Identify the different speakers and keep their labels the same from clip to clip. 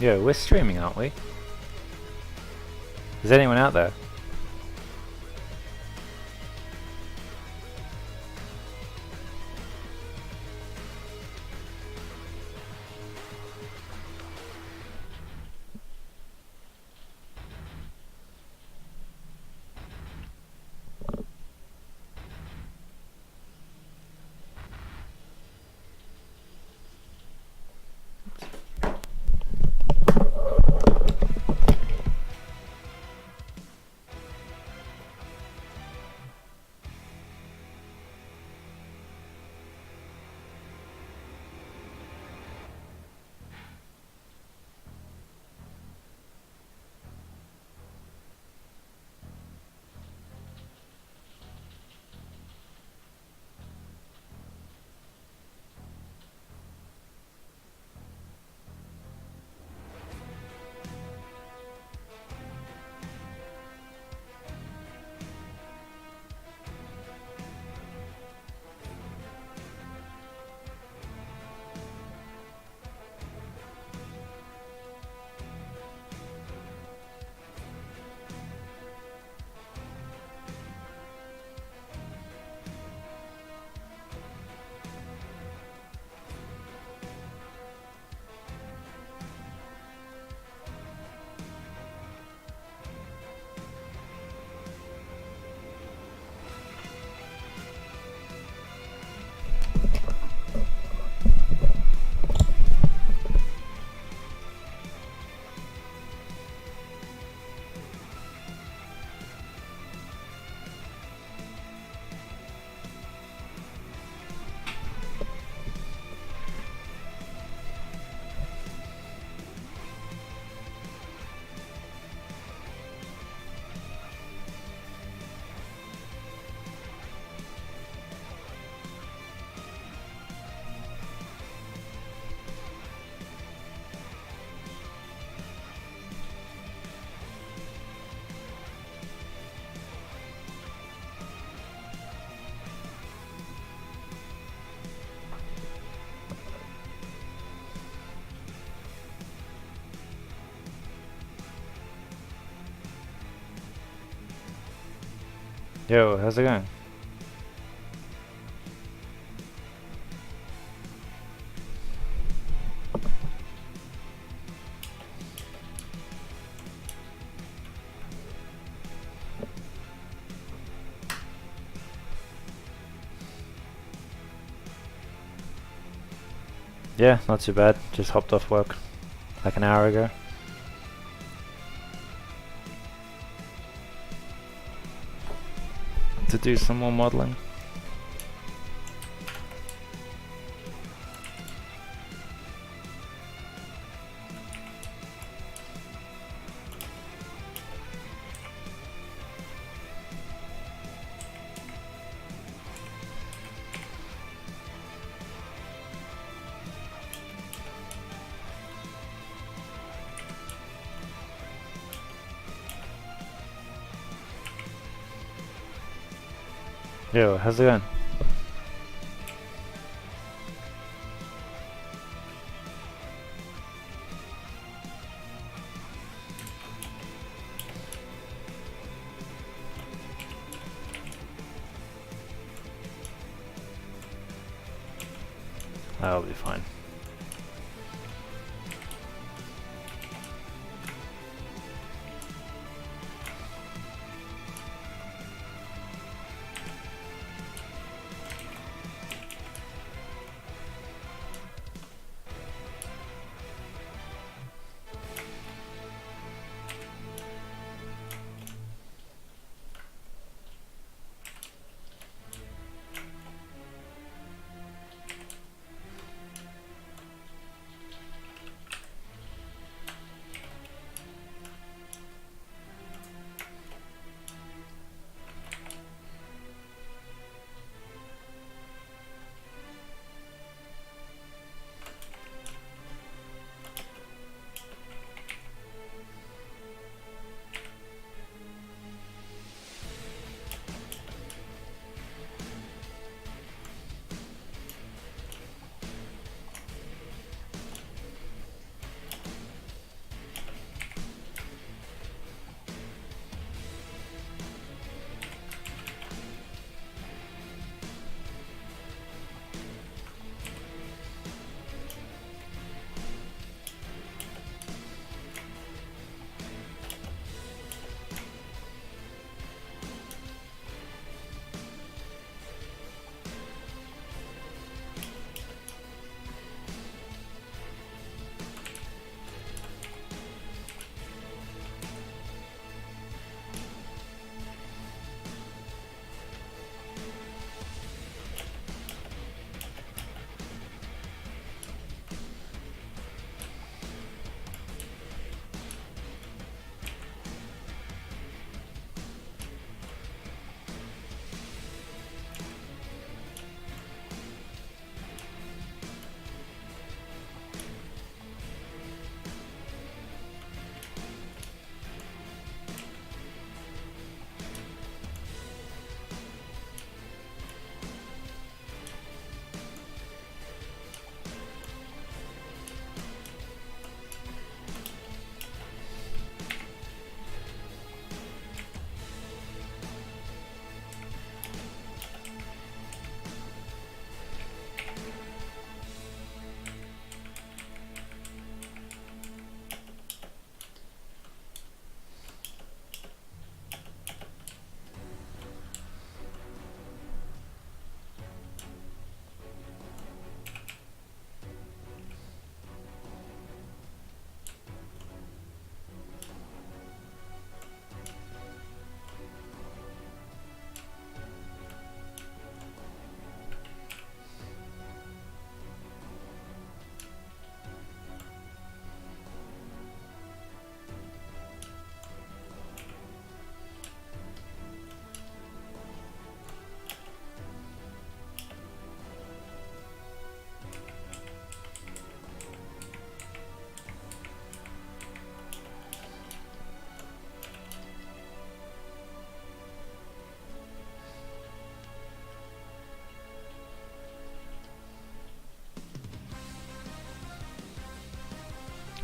Speaker 1: Yo, we're streaming, aren't we? Is anyone out there? Yo, how's it going? Yeah, not too bad. Just hopped off work like an hour ago. To do some more modeling. Yo, how's it going? That'll be fine.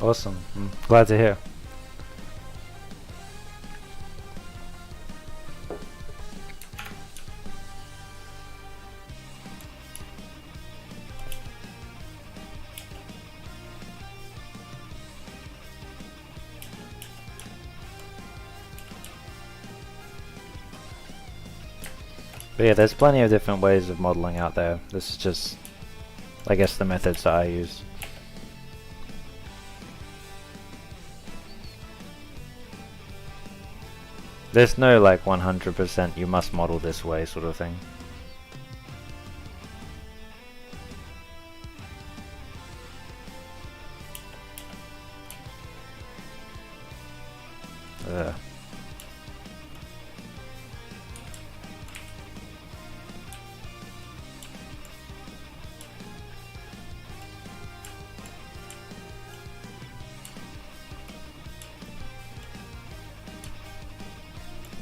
Speaker 1: Awesome. Glad to hear. But yeah, there's plenty of different ways of modeling out there. This is just, I guess, the methods that I use. There's no like 100% you must model this way sort of thing. Ugh.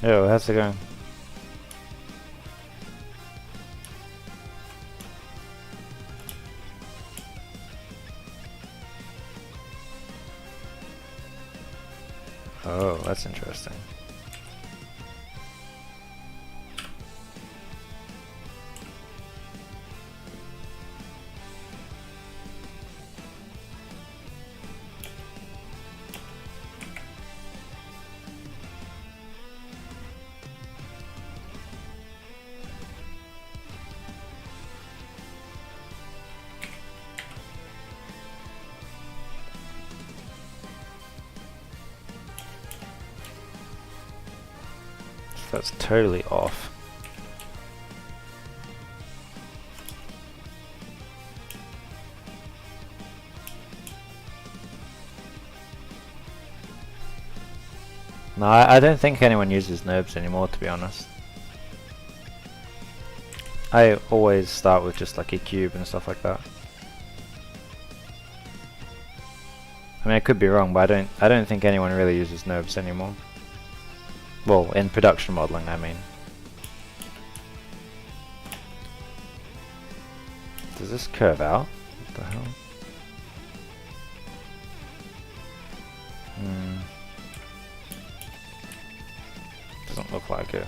Speaker 1: Yo, how's it going? Oh, that's interesting. That's totally off. No, I don't think anyone uses NURBS anymore, to be honest. I always start with just like a cube and stuff like that. I mean, I could be wrong, but I don't think anyone really uses NURBS anymore. Well, in production modeling, I mean. Does this curve out? What the hell? Doesn't look like it.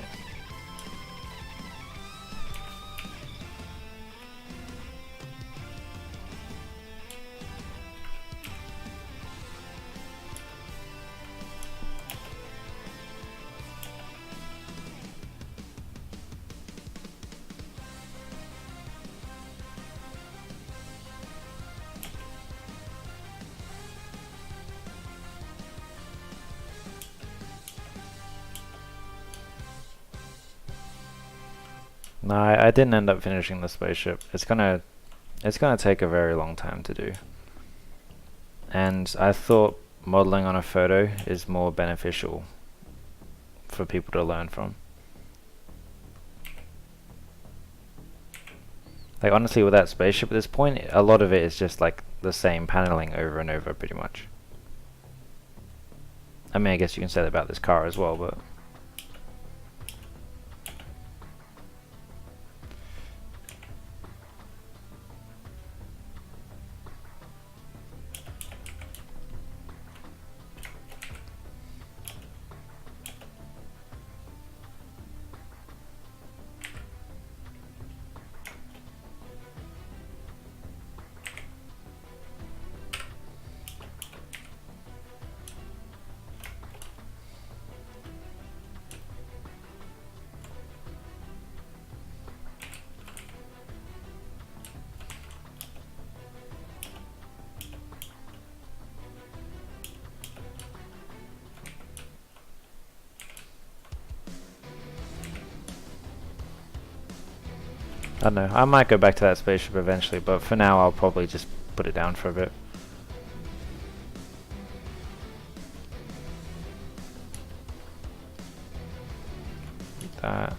Speaker 1: No, I didn't end up finishing the spaceship. It's gonna take a very long time to do. And I thought modeling on a photo is more beneficial for people to learn from. Like honestly, with that spaceship at this point, a lot of it is just like the same paneling over and over pretty much. I mean, I guess you can say that about this car as well, but I don't know. I might go back to that spaceship eventually, but for now I'll probably just put it down for a bit. That.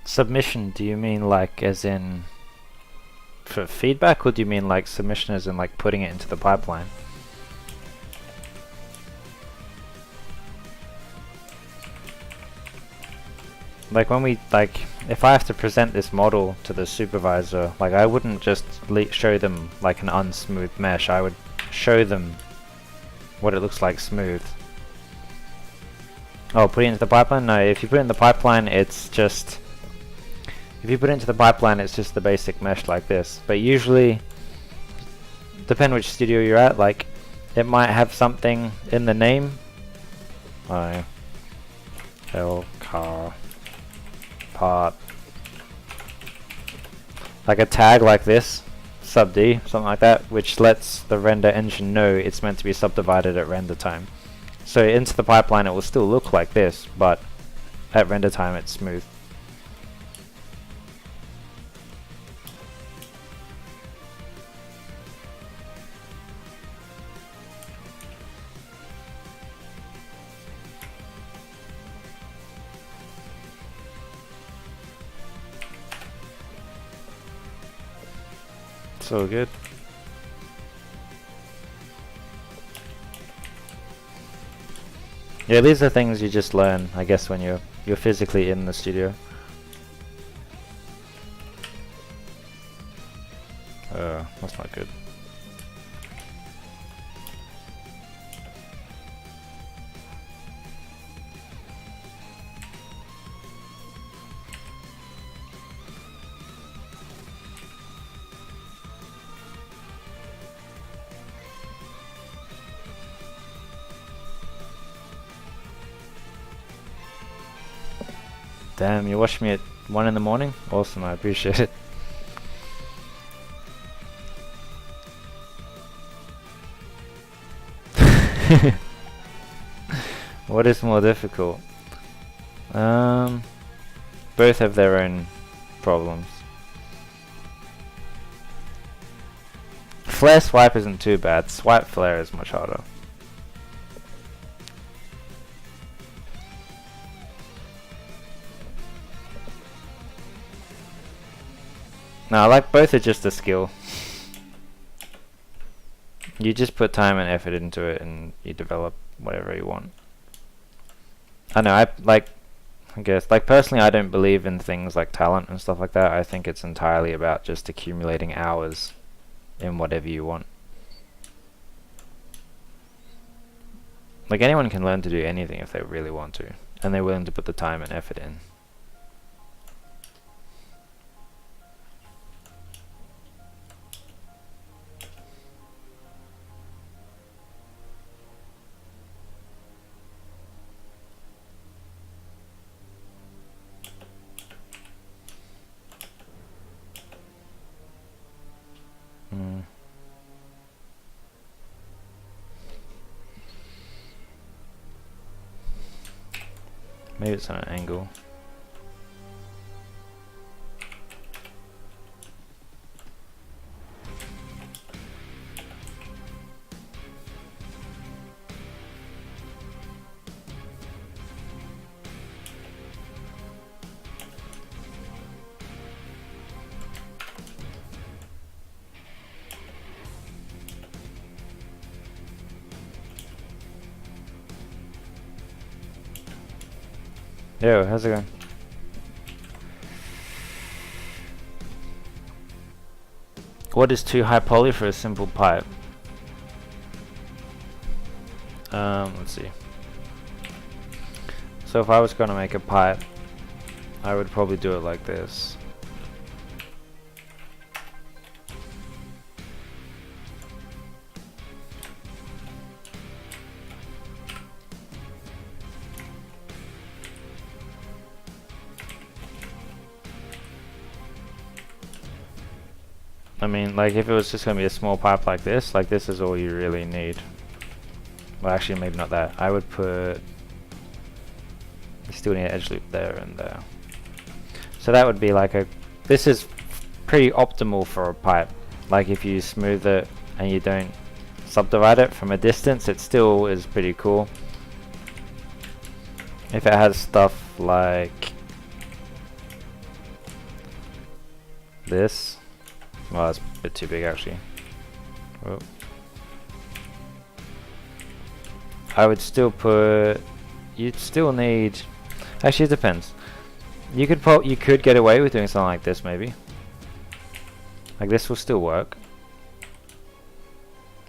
Speaker 1: Submission, do you mean like as in for feedback, or do you mean like submission as in like putting it into the pipeline? Like when we, like, if I have to present this model to the supervisor, like I wouldn't just show them like an unsmooth mesh, I would show them what it looks like smooth. Oh, put it into the pipeline? No, if you put it in the pipeline, it's just... If you put it into the pipeline, it's just the basic mesh like this. But usually, depending which studio you're at, like, it might have something in the name. L car part. Like a tag like this, sub D, something like that, which lets the render engine know it's meant to be subdivided at render time. So into the pipeline it will still look like this, but at render time it's smooth. So good. Yeah, these are things you just learn, I guess, when you're physically in the studio. That's not good. Damn, you watched me at 1 in the morning? Awesome, I appreciate it. What is more difficult? Both have their own problems. Flare swipe isn't too bad, swipe flare is much harder. No, like both are just a skill. You just put time and effort into it and you develop whatever you want. I know, I guess, like personally I don't believe in things like talent and stuff like that. I think it's entirely about just accumulating hours in whatever you want. Like anyone can learn to do anything if they really want to, and they're willing to put the time and effort in. Maybe it's on an angle. Yo, how's it going? What is too high poly for a simple pipe? Let's see. So if I was going to make a pipe, I would probably do it like this. I mean, like if it was just going to be a small pipe like this is all you really need. Well, actually maybe not that. I would put... You still need an edge loop there and there. So that would be like a... This is pretty optimal for a pipe. Like if you smooth it and you don't subdivide it from a distance, it still is pretty cool. If it has stuff like... this. Well, that's a bit too big actually. Whoa. I would still put. You'd still need. Actually, it depends. You could get away with doing something like this maybe. Like this will still work.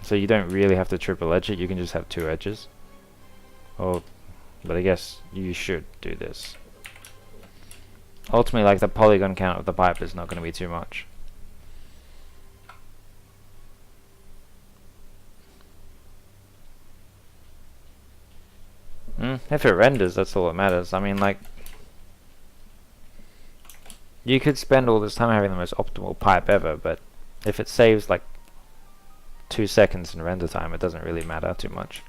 Speaker 1: So you don't really have to triple edge it. You can just have 2 edges. Or, but I guess you should do this. Ultimately, like the polygon count of the pipe is not going to be too much. If it renders, that's all that matters. I mean, like, you could spend all this time having the most optimal pipe ever, but if it saves like 2 seconds in render time, it doesn't really matter too much.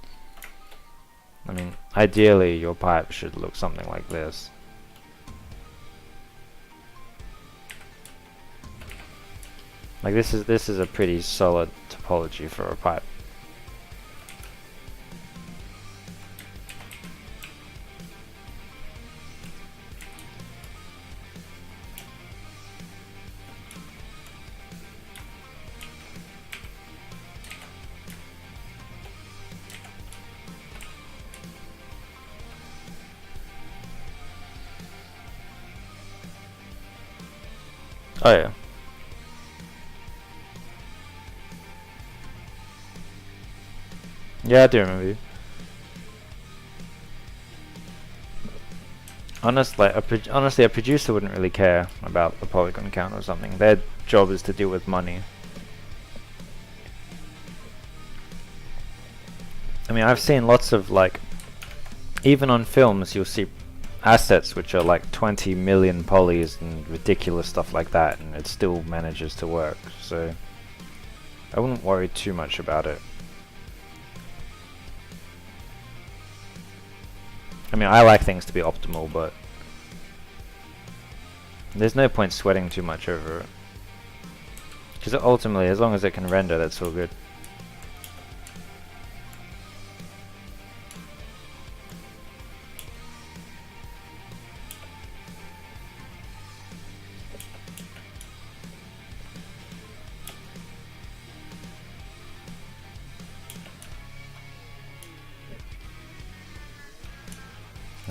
Speaker 1: I mean, ideally your pipe should look something like this. Like this is a pretty solid topology for a pipe. Oh yeah. Yeah, I do remember you. Honestly, a producer wouldn't really care about the polygon count or something. Their job is to deal with money. I mean, I've seen lots of like, even on films, you'll see assets which are like 20 million polys and ridiculous stuff like that, and it still manages to work. So I wouldn't worry too much about it. I mean, I like things to be optimal, but there's no point sweating too much over it. Because ultimately, as long as it can render, that's all good.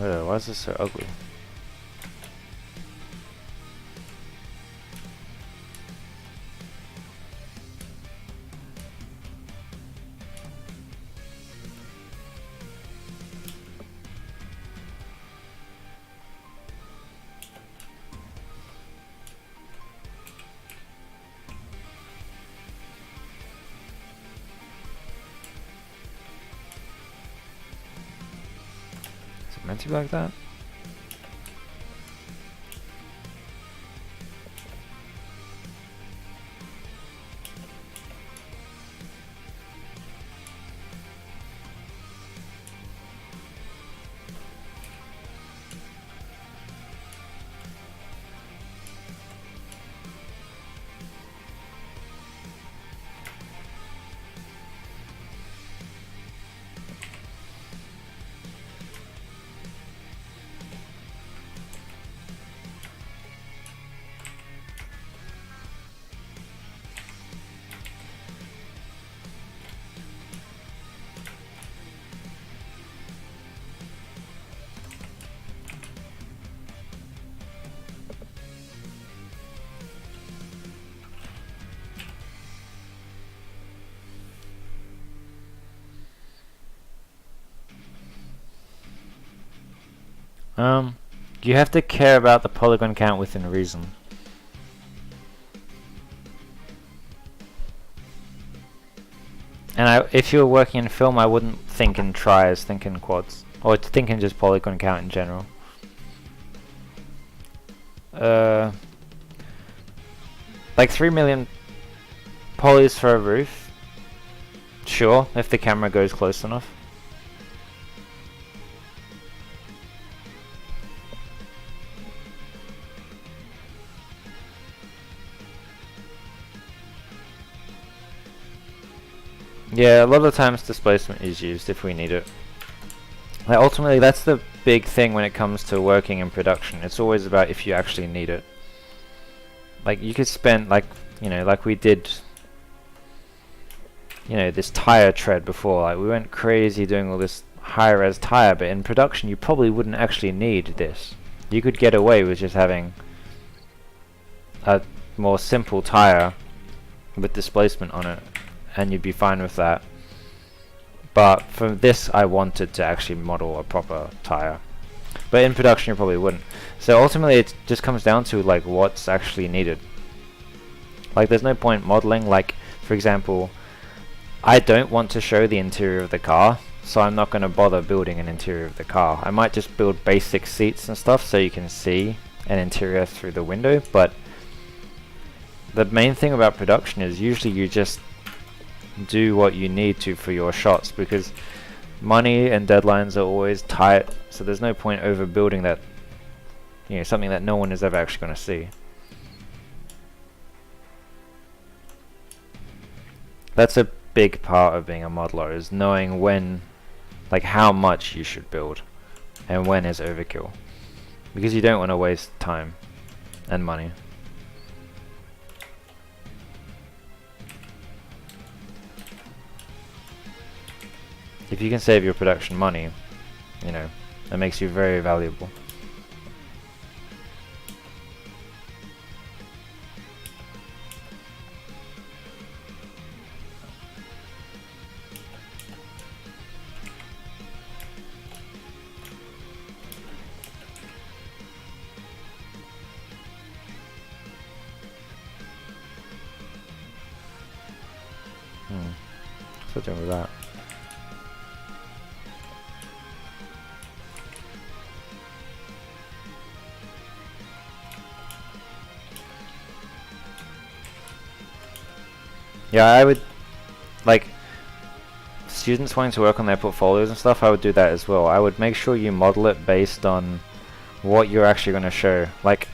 Speaker 1: Oh, why is this so ugly? Is it meant to be like that? You have to care about the polygon count within reason. And if you were working in film, I wouldn't think in tries, think in quads. Or think in just polygon count in general. Like 3 million polys for a roof. Sure, if the camera goes close enough. Yeah, a lot of times displacement is used if we need it. Like ultimately, that's the big thing when it comes to working in production. It's always about if you actually need it. Like you could spend like, you know, like we did, you know, this tire tread before. Like we went crazy doing all this high res tire, but in production you probably wouldn't actually need this. You could get away with just having a more simple tire with displacement on it, and you'd be fine with that. But for this, I wanted to actually model a proper tire. But in production, you probably wouldn't. So ultimately, it just comes down to like what's actually needed. Like, there's no point modeling. Like, for example, I don't want to show the interior of the car, so I'm not going to bother building an interior of the car. I might just build basic seats and stuff so you can see an interior through the window. But the main thing about production is usually you just do what you need to for your shots, because money and deadlines are always tight, so there's no point overbuilding that, you know, something that no one is ever actually going to see. That's a big part of being a modeler, is knowing when, like how much you should build and when is overkill, because you don't want to waste time and money. If you can save your production money, you know, that makes you very valuable. What's wrong with that? Yeah, I would, like, students wanting to work on their portfolios and stuff, I would do that as well. I would make sure you model it based on what you're actually going to show. Like,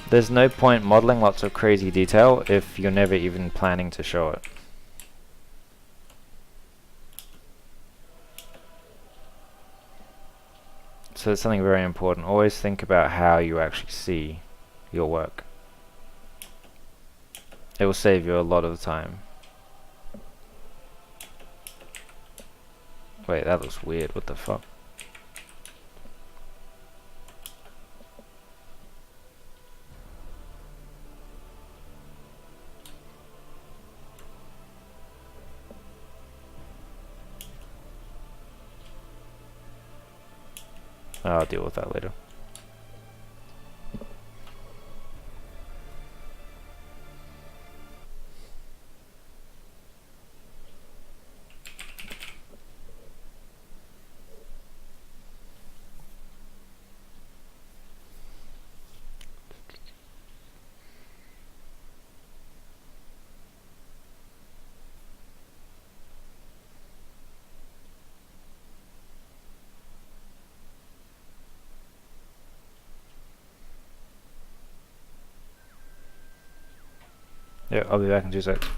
Speaker 1: there's no point modeling lots of crazy detail if you're never even planning to show it. So it's something very important. Always think about how you actually see your work. It will save you a lot of time. Wait, that looks weird. What the fuck? I'll deal with that later. Yeah, I'll be back in 2 seconds.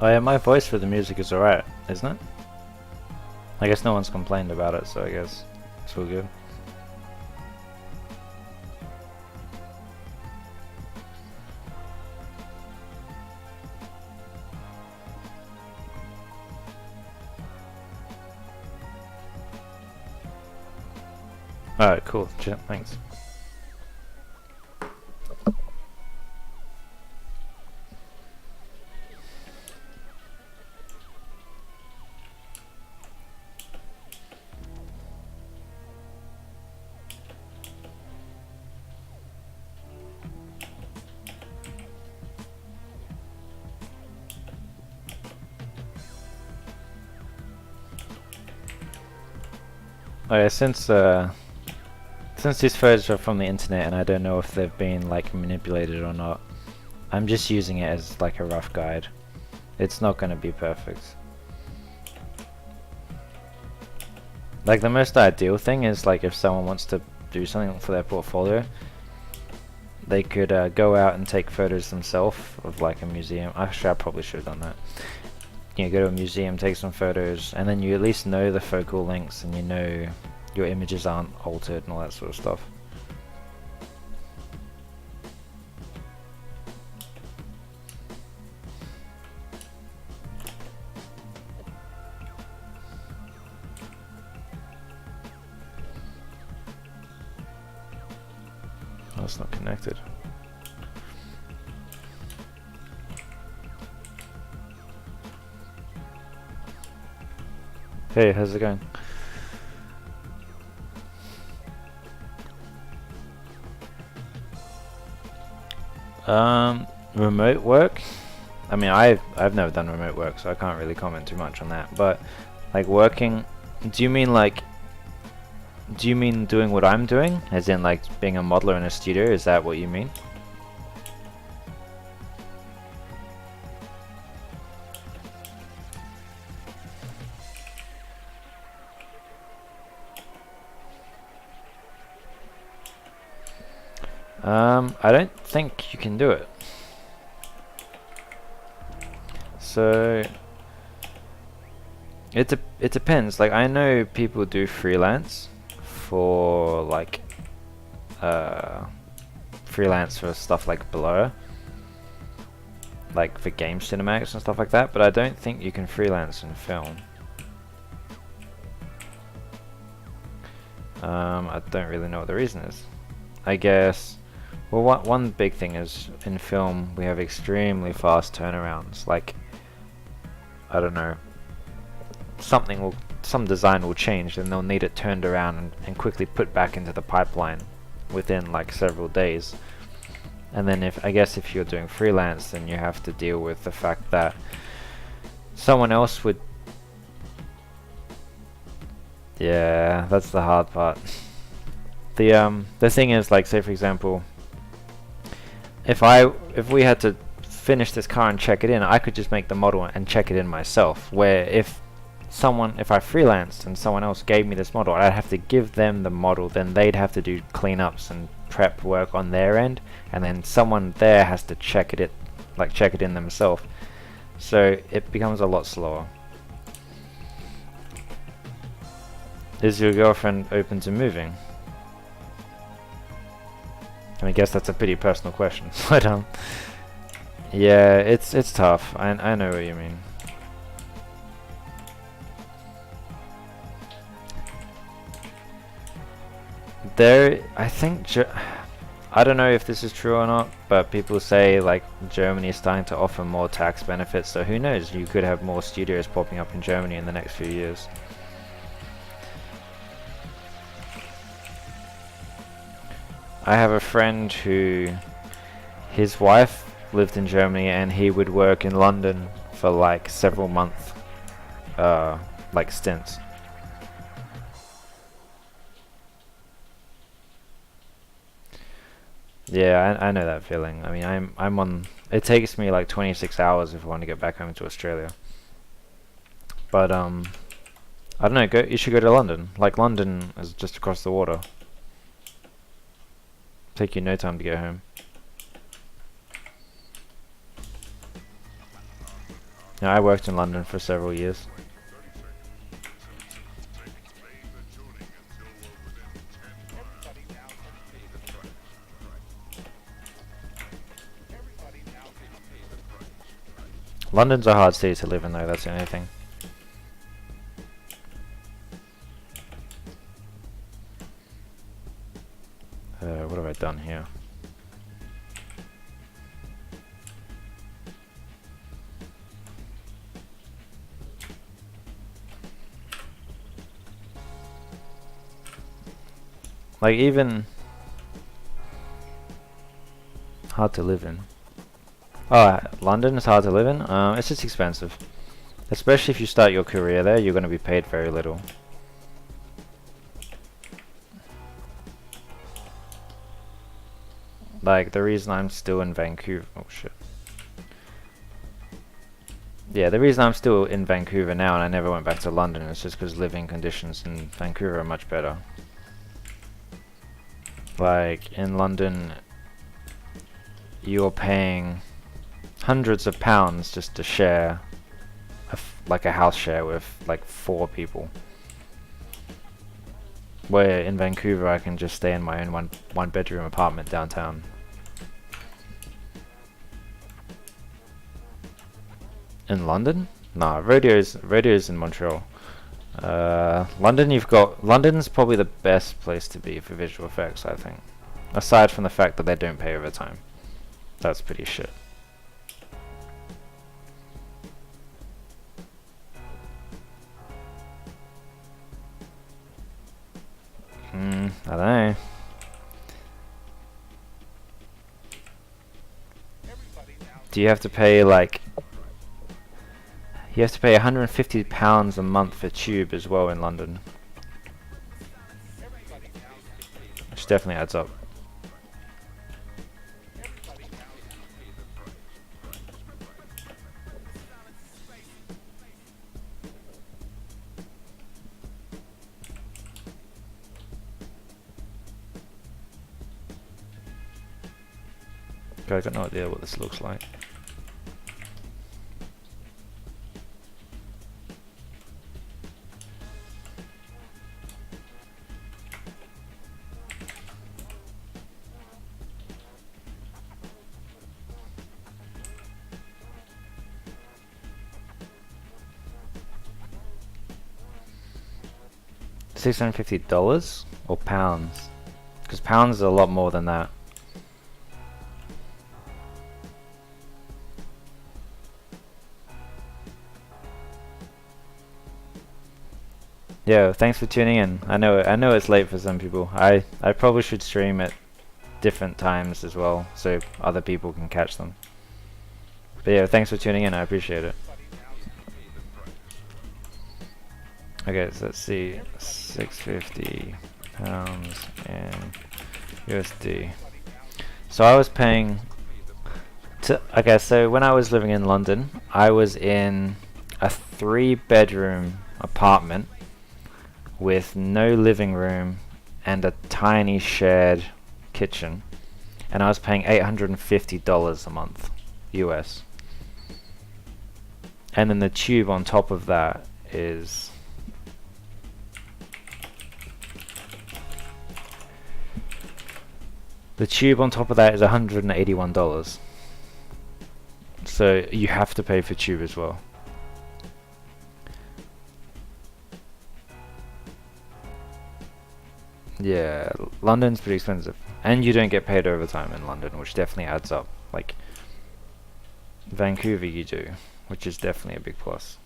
Speaker 1: Oh yeah, my voice for the music is alright, isn't it? I guess no one's complained about it, so I guess it's all good. Alright, cool. Thanks. Oh yeah, since these photos are from the internet and I don't know if they've been like manipulated or not, I'm just using it as like a rough guide. It's not going to be perfect. Like the most ideal thing is like if someone wants to do something for their portfolio, they could go out and take photos themselves of like a museum. Actually, I probably should have done that. You know, go to a museum, take some photos, and then you at least know the focal lengths and you know your images aren't altered and all that sort of stuff. Oh, it's not connected. Hey, how's it going? Remote work? I mean, I've never done remote work, so I can't really comment too much on that. But like working, do you mean doing what I'm doing, as in like being a modeler in a studio? Is that what you mean? I don't think you can do it. So it depends. Like I know people do freelance for like freelance for stuff like Blur, like for game cinematics and stuff like that, but I don't think you can freelance in film. I don't really know what the reason is. I guess, well, one big thing is in film we have extremely fast turnarounds. Like, I don't know, some design will change and they'll need it turned around and quickly put back into the pipeline within like several days. And then I guess if you're doing freelance, then you have to deal with the fact that someone else would. Yeah, that's the hard part. The thing is, like, say for example, if we had to finish this car and check it in, I could just make the model and check it in myself. Where if I freelanced and someone else gave me this model, I'd have to give them the model, then they'd have to do cleanups and prep work on their end, and then someone there has to check it in themselves. So it becomes a lot slower. Is your girlfriend open to moving? And I guess that's a pretty personal question, but yeah, it's tough. I know what you mean. I think I don't know if this is true or not, but people say like Germany is starting to offer more tax benefits, so who knows, you could have more studios popping up in Germany in the next few years. I have a friend who, his wife lived in Germany and he would work in London for like several months, like stints. Yeah, I know that feeling. I mean, I'm on. It takes me like 26 hours if I want to get back home to Australia. But I don't know. You should go to London. Like London is just across the water. Take you no time to get home. You know, I worked in London for several years. London's a hard city to live in though, that's the only thing. What have I done here? Like, even hard to live in. Oh, London is hard to live in? It's just expensive. Especially if you start your career there, you're going to be paid very little. Like, the reason I'm still in Vancouver... Oh, shit. Yeah, the reason I'm still in Vancouver now and I never went back to London is just because living conditions in Vancouver are much better. Like, in London, you're paying hundreds of pounds just to share like a house share with like 4 people. Where in Vancouver I can just stay in my own one bedroom apartment downtown. In London? Nah, radio's in Montreal. London's probably the best place to be for visual effects, I think. Aside from the fact that they don't pay overtime. That's pretty shit. I don't know. Do you have to pay like... You have to pay £150 a month for tube as well in London. Which definitely adds up. Okay, I've got no idea what this looks like. $650 or pounds? Because pounds is a lot more than that. Yo, thanks for tuning in. I know it's late for some people. I probably should stream at different times as well, so other people can catch them. But yeah, thanks for tuning in. I appreciate it. Okay, so let's see. 650 pounds in USD. So I was paying okay, so when I was living in London, I was in a 3-bedroom apartment with no living room and a tiny shared kitchen, and I was paying $850 a month US. And then the tube on top of that is $181. So you have to pay for tube as well. Yeah, London's pretty expensive. And you don't get paid overtime in London, which definitely adds up. Like, Vancouver you do, which is definitely a big plus.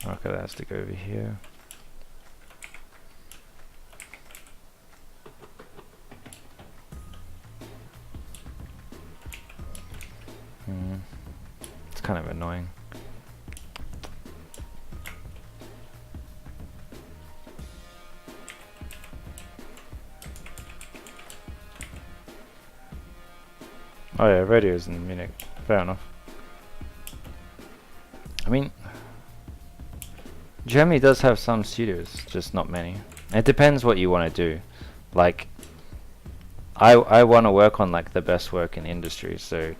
Speaker 1: Okay, that has to go over here. It's kind of annoying. Oh yeah, radio's in Munich. Fair enough. I mean, Germany does have some studios, just not many. It depends what you want to do. Like, I want to work on like the best work in the industry, so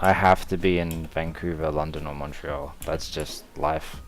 Speaker 1: I have to be in Vancouver, London, or Montreal. That's just life.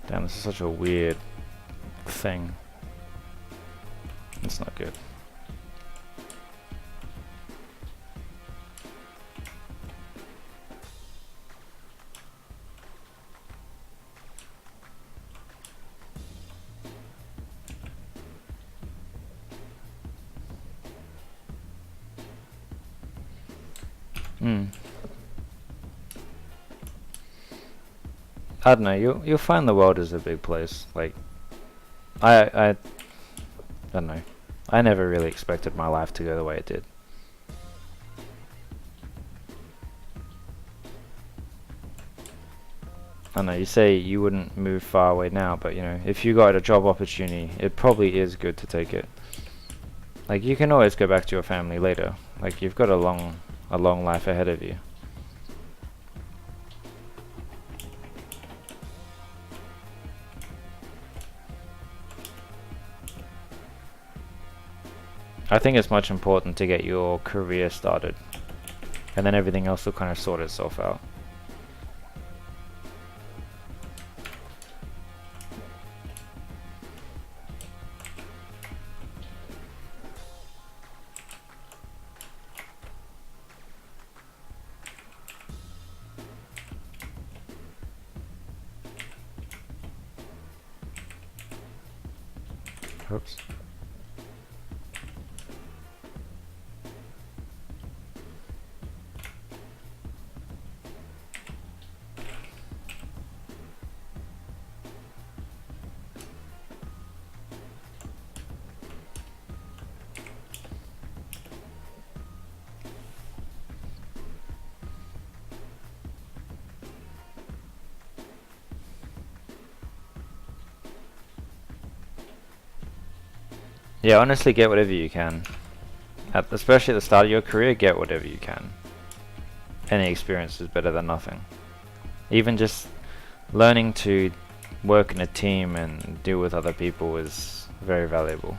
Speaker 1: Damn, this is such a weird thing. It's not good. I don't know. You'll find the world is a big place. Like, I don't know. I never really expected my life to go the way it did. I know you say you wouldn't move far away now, but you know, if you got a job opportunity, it probably is good to take it. Like, you can always go back to your family later. Like, you've got a long life ahead of you. I think it's much important to get your career started, and then everything else will kind of sort itself out. Oops. Yeah, honestly, get whatever you can. Especially at the start of your career, get whatever you can. Any experience is better than nothing. Even just learning to work in a team and deal with other people is very valuable.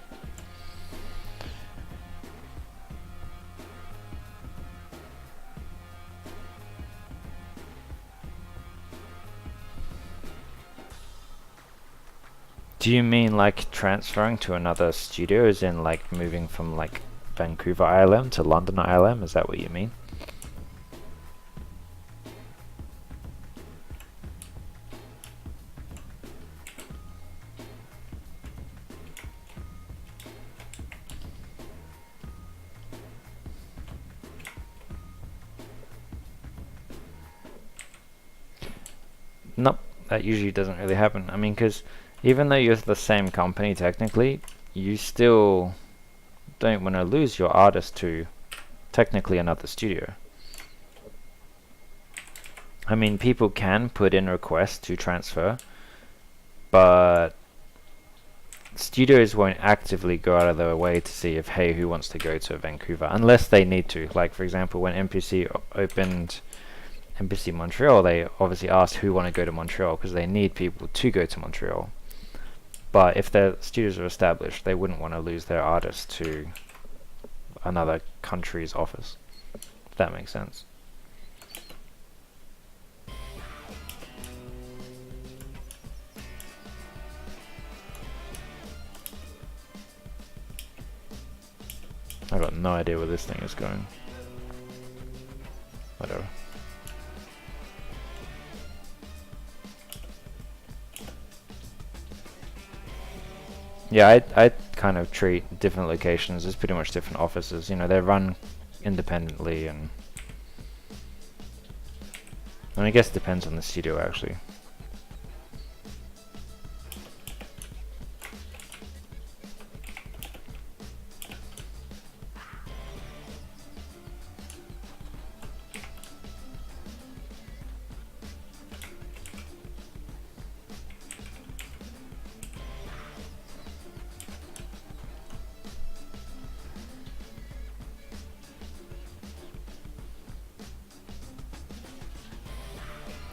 Speaker 1: Do you mean like transferring to another studio, as in like moving from like Vancouver ILM to London ILM? Is that what you mean? Nope, that usually doesn't really happen. I mean, because even though you're the same company technically, you still don't want to lose your artist to technically another studio. I mean, people can put in requests to transfer, but studios won't actively go out of their way to see if, hey, who wants to go to Vancouver, unless they need to. Like, for example, when MPC opened MPC Montreal, they obviously asked who want to go to Montreal because they need people to go to Montreal. But if their studios are established, they wouldn't want to lose their artists to another country's office. If that makes sense. I got no idea where this thing is going. Whatever. Yeah, I kind of treat different locations as pretty much different offices. You know, they run independently, and I guess it depends on the studio actually.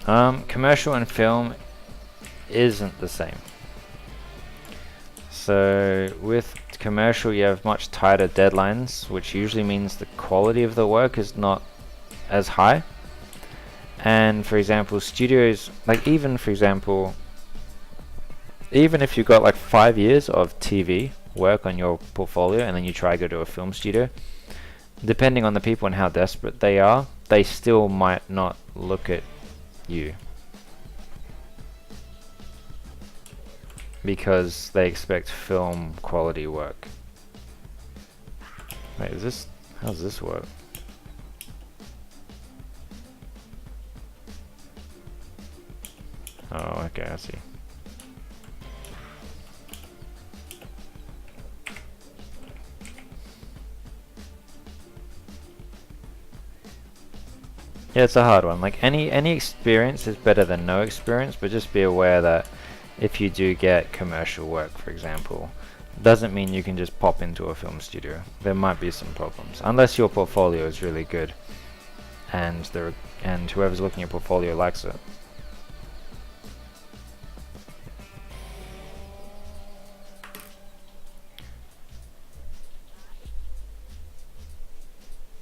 Speaker 1: Commercial and film isn't the same. So with commercial you have much tighter deadlines, which usually means the quality of the work is not as high. And for example, studios, like even for example, even if you've got like 5 years of TV work on your portfolio and then you try to go to a film studio, depending on the people and how desperate they are, they still might not look at you because they expect film quality work. Wait, how does this work? Oh, okay, I see. Yeah, it's a hard one. Like any experience is better than no experience, but just be aware that if you do get commercial work, for example, doesn't mean you can just pop into a film studio. There might be some problems, unless your portfolio is really good and whoever's looking at your portfolio likes it.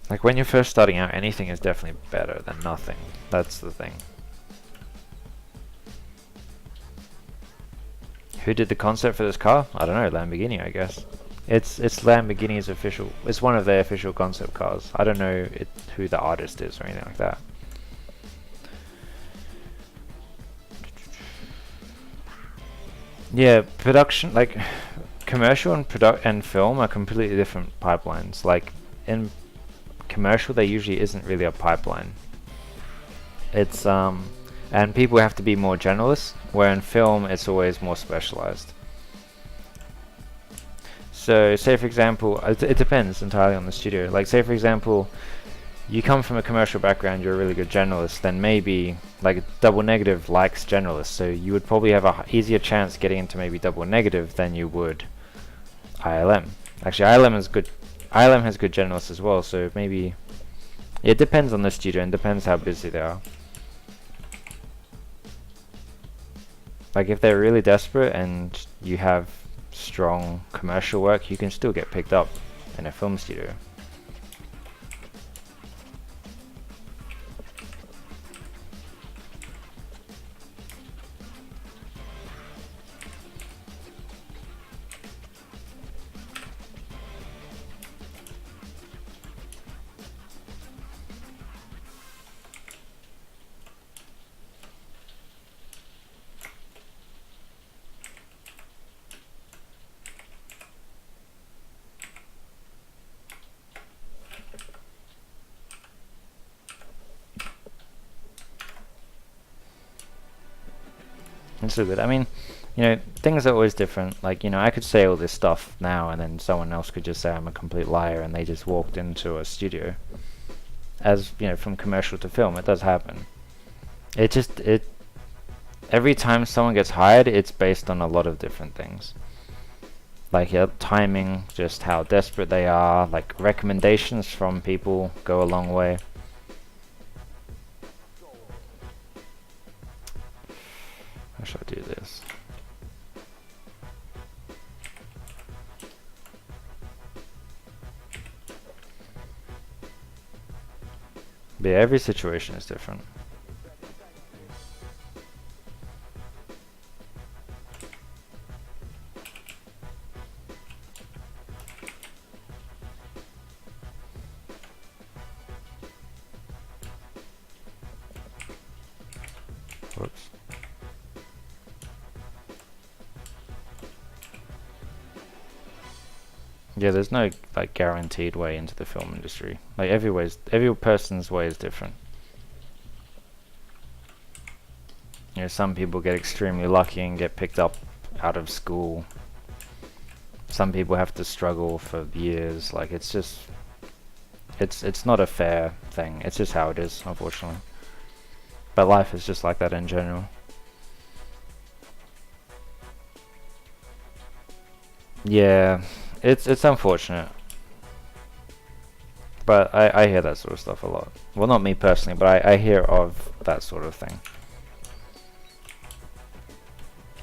Speaker 1: Like when you're first starting out, anything is definitely better than nothing. That's the thing. Who did the concept for this car? I don't know, Lamborghini, I guess. It's Lamborghini's official. It's one of their official concept cars. I don't know who the artist is or anything like that. Yeah, production, like commercial and film are completely different pipelines. Like in commercial, there usually isn't really a pipeline. It's and people have to be more generalists, where in film it's always more specialized. So say for example, it depends entirely on the studio. Like say for example, you come from a commercial background, you're a really good generalist, then maybe like Double Negative likes generalists, so you would probably have a easier chance getting into maybe Double Negative than you would ILM. Actually, ILM is good. ILM has good generalists as well, so maybe it depends on the studio and depends how busy they are. Like if they're really desperate and you have strong commercial work, you can still get picked up in a film studio. It's so good. I mean, you know, things are always different. Like, you know, I could say all this stuff now and then someone else could just say I'm a complete liar and they just walked into a studio. As, you know, from commercial to film, it does happen. Every time someone gets hired, it's based on a lot of different things. Like timing, just how desperate they are, like recommendations from people go a long way. How should I do this? But yeah, every situation is different. Whoops. Yeah, there's no like guaranteed way into the film industry. Like every person's way is different. You know, some people get extremely lucky and get picked up out of school. Some people have to struggle for years. Like it's just, it's not a fair thing. It's just how it is, unfortunately. But life is just like that in general. Yeah, it's unfortunate. But I hear that sort of stuff a lot. Well, not me personally, but I hear of that sort of thing.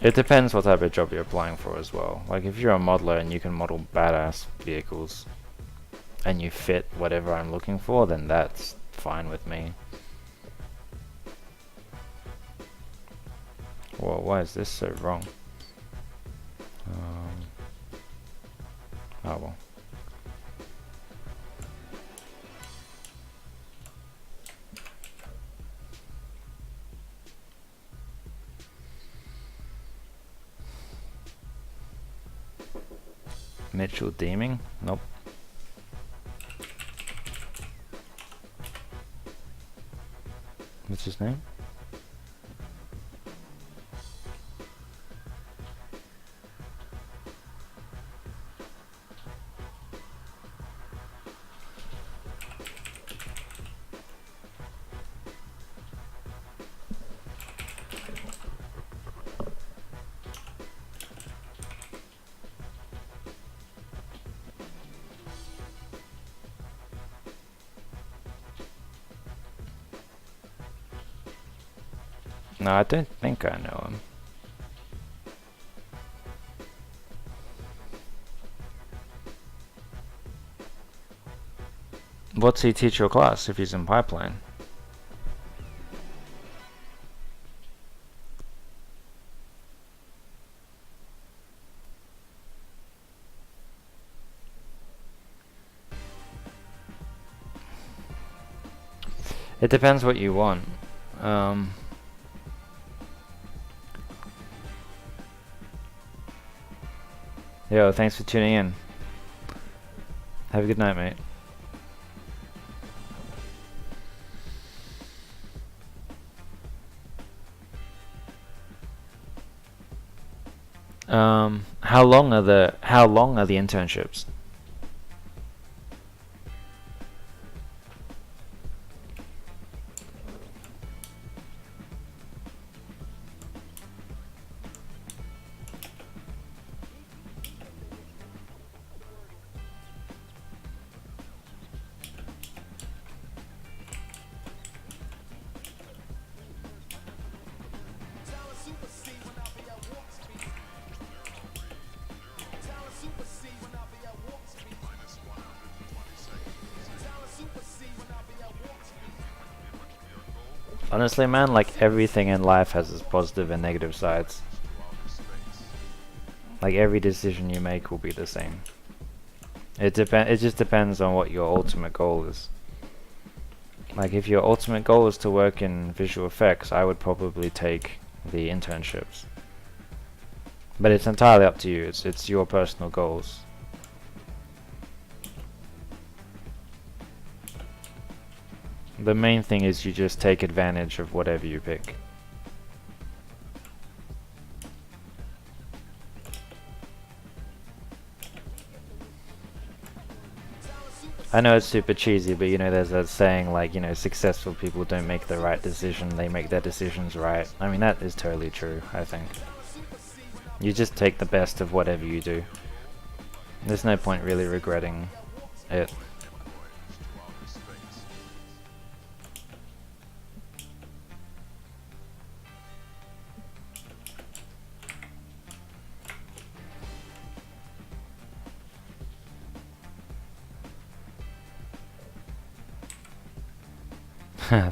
Speaker 1: It depends what type of job you're applying for as well. Like if you're a modeler and you can model badass vehicles and you fit whatever I'm looking for, then that's fine with me. Whoa, why is this so wrong? Oh well. Mitchell Deeming? Nope. What's his name? No, I don't think I know him. What's he teach your class if he's in pipeline? It depends what you want. Yo, thanks for tuning in. Have a good night, mate. How long are the internships? Honestly, man, like everything in life has its positive and negative sides. Like every decision you make will be the same. It just depends on what your ultimate goal is. Like if your ultimate goal is to work in visual effects, I would probably take the internships. But it's entirely up to you. It's your personal goals. The main thing is you just take advantage of whatever you pick. I know it's super cheesy, but you know, there's that saying like, you know, successful people don't make the right decision, they make their decisions right. I mean, that is totally true, I think. You just take the best of whatever you do. There's no point really regretting it.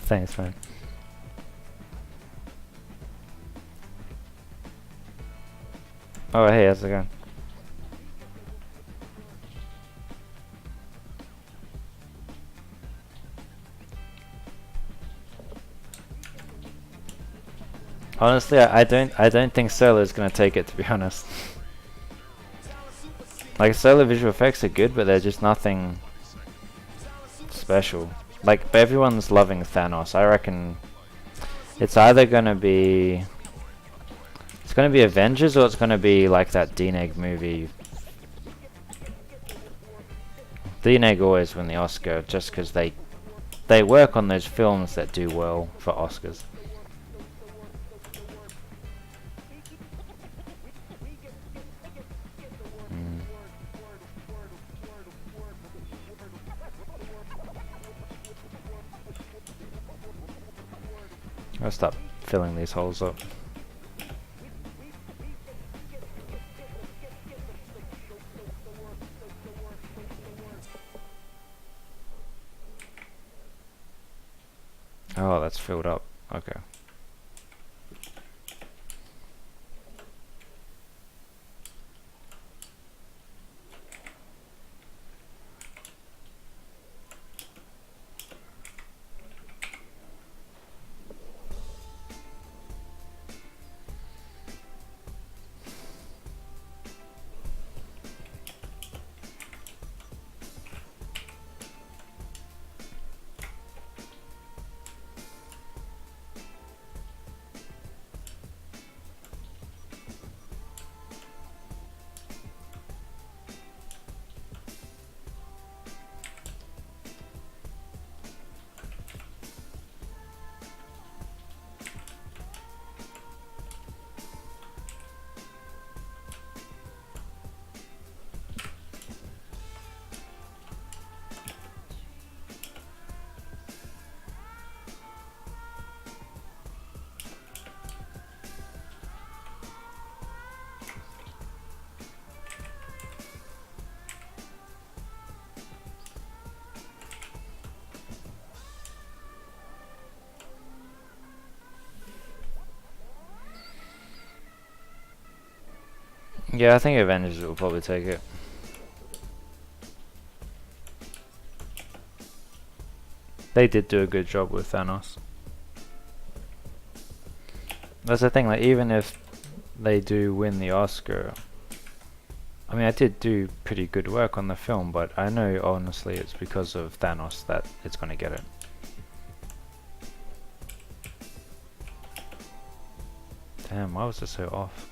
Speaker 1: Thanks, man. Oh, hey, how's it going? Honestly, I don't think Solo's gonna take it, to be honest. Like Solo visual effects are good, but they're just nothing special. Like, but everyone's loving Thanos. I reckon it's either gonna be Avengers or it's gonna be like that DNEG movie. DNEG always win the Oscar just because they work on those films that do well for Oscars. I'll stop filling these holes up. Oh, that's filled up. Okay. Yeah, I think Avengers will probably take it. They did do a good job with Thanos. That's the thing, like, even if they do win the Oscar, I mean, I did do pretty good work on the film, but I know honestly it's because of Thanos that it's gonna get it. Damn, why was it so off?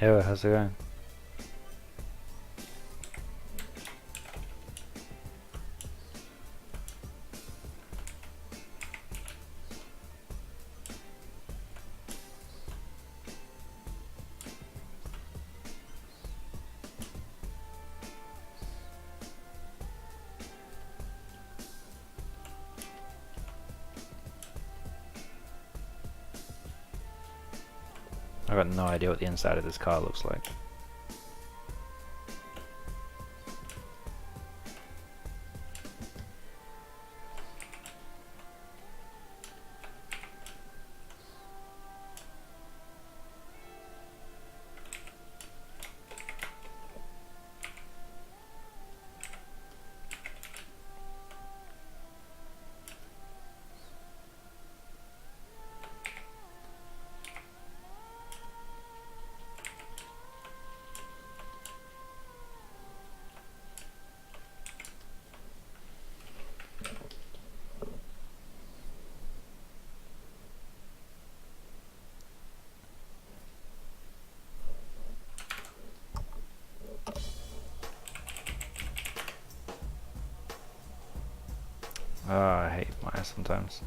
Speaker 1: Yo, how's it going? I got no idea what the inside of this car looks like. Oh, I hate Maya sometimes.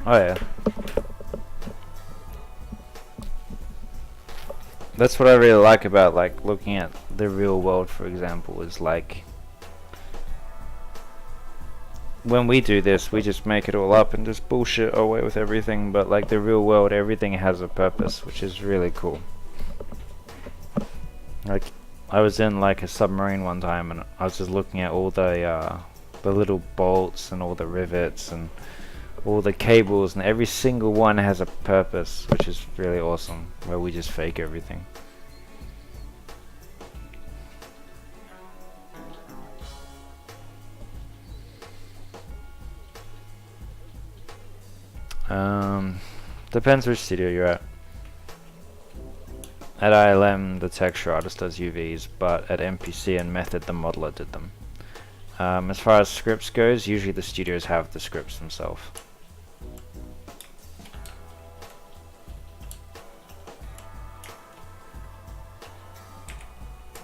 Speaker 1: Oh yeah. That's what I really like about like looking at the real world, for example, is like when we do this, we just make it all up and just bullshit away with everything, but like the real world, everything has a purpose, which is really cool. Like, I was in like a submarine one time and I was just looking at all the little bolts and all the rivets and all the cables, and every single one has a purpose, which is really awesome, where we just fake everything. Depends which studio you're at. At ILM, the texture artist does UVs, but at MPC and Method, the modeler did them. As far as scripts goes, usually the studios have the scripts themselves.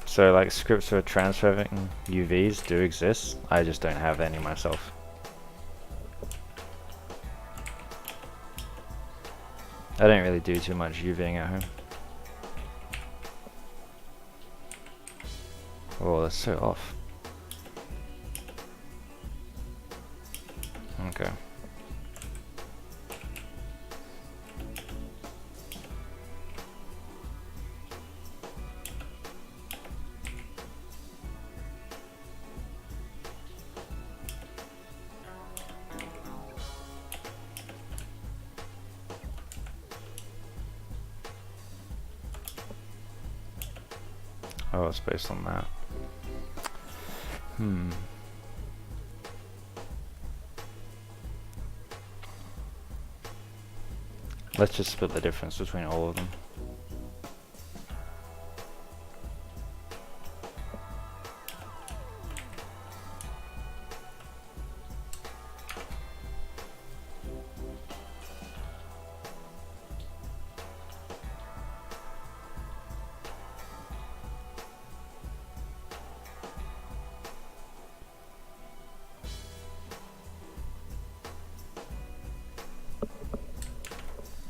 Speaker 1: So like scripts for transferring UVs do exist, I just don't have any myself. I don't really do too much UVing at home. Oh, that's so off. Okay. Oh, it's based on that. Let's just split the difference between all of them.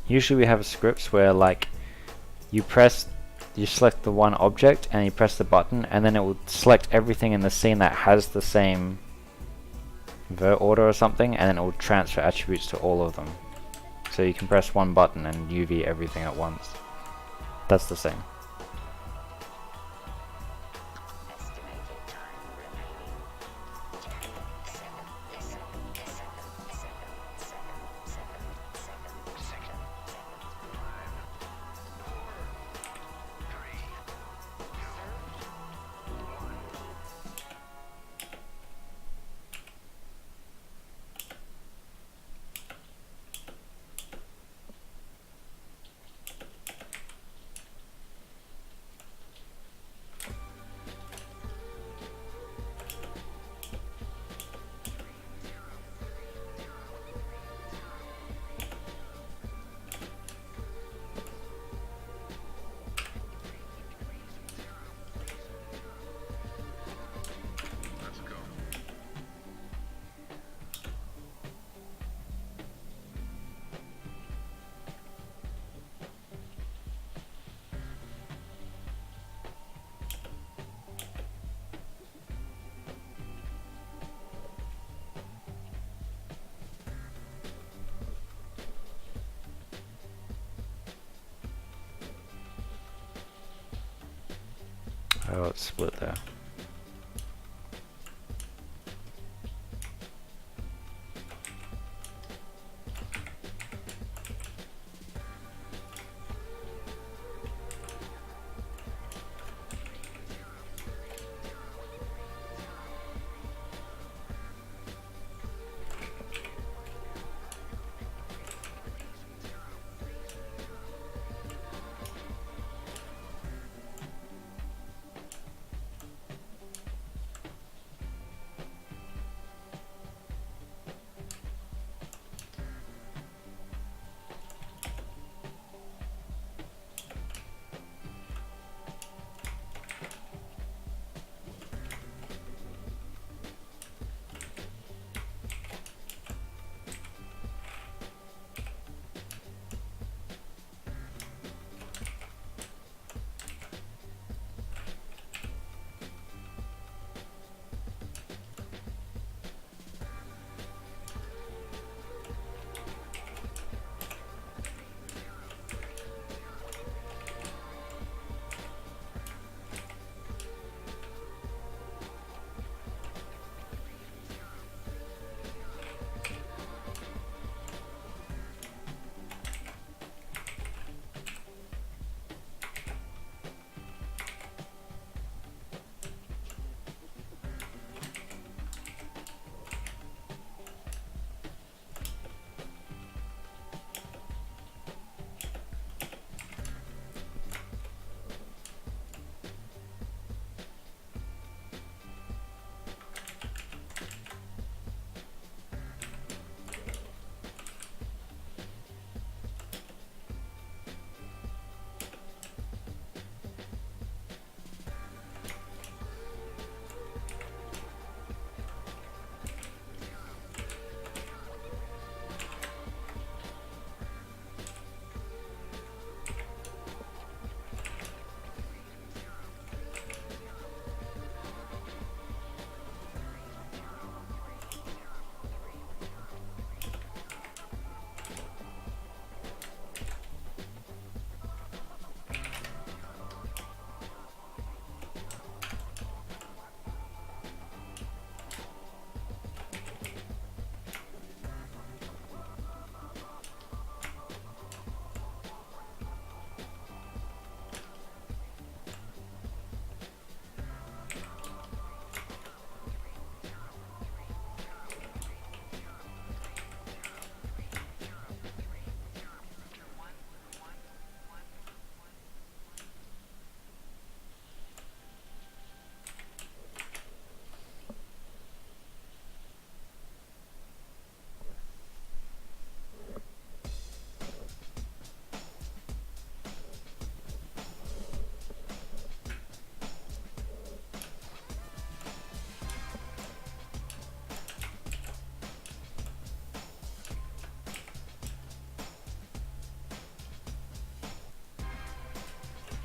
Speaker 1: Usually we have scripts where like you select the one object and you press the button and then it will select everything in the scene that has the same vert order or something, and then it will transfer attributes to all of them. So you can press one button and UV everything at once. That's the same. Oh, it's split there.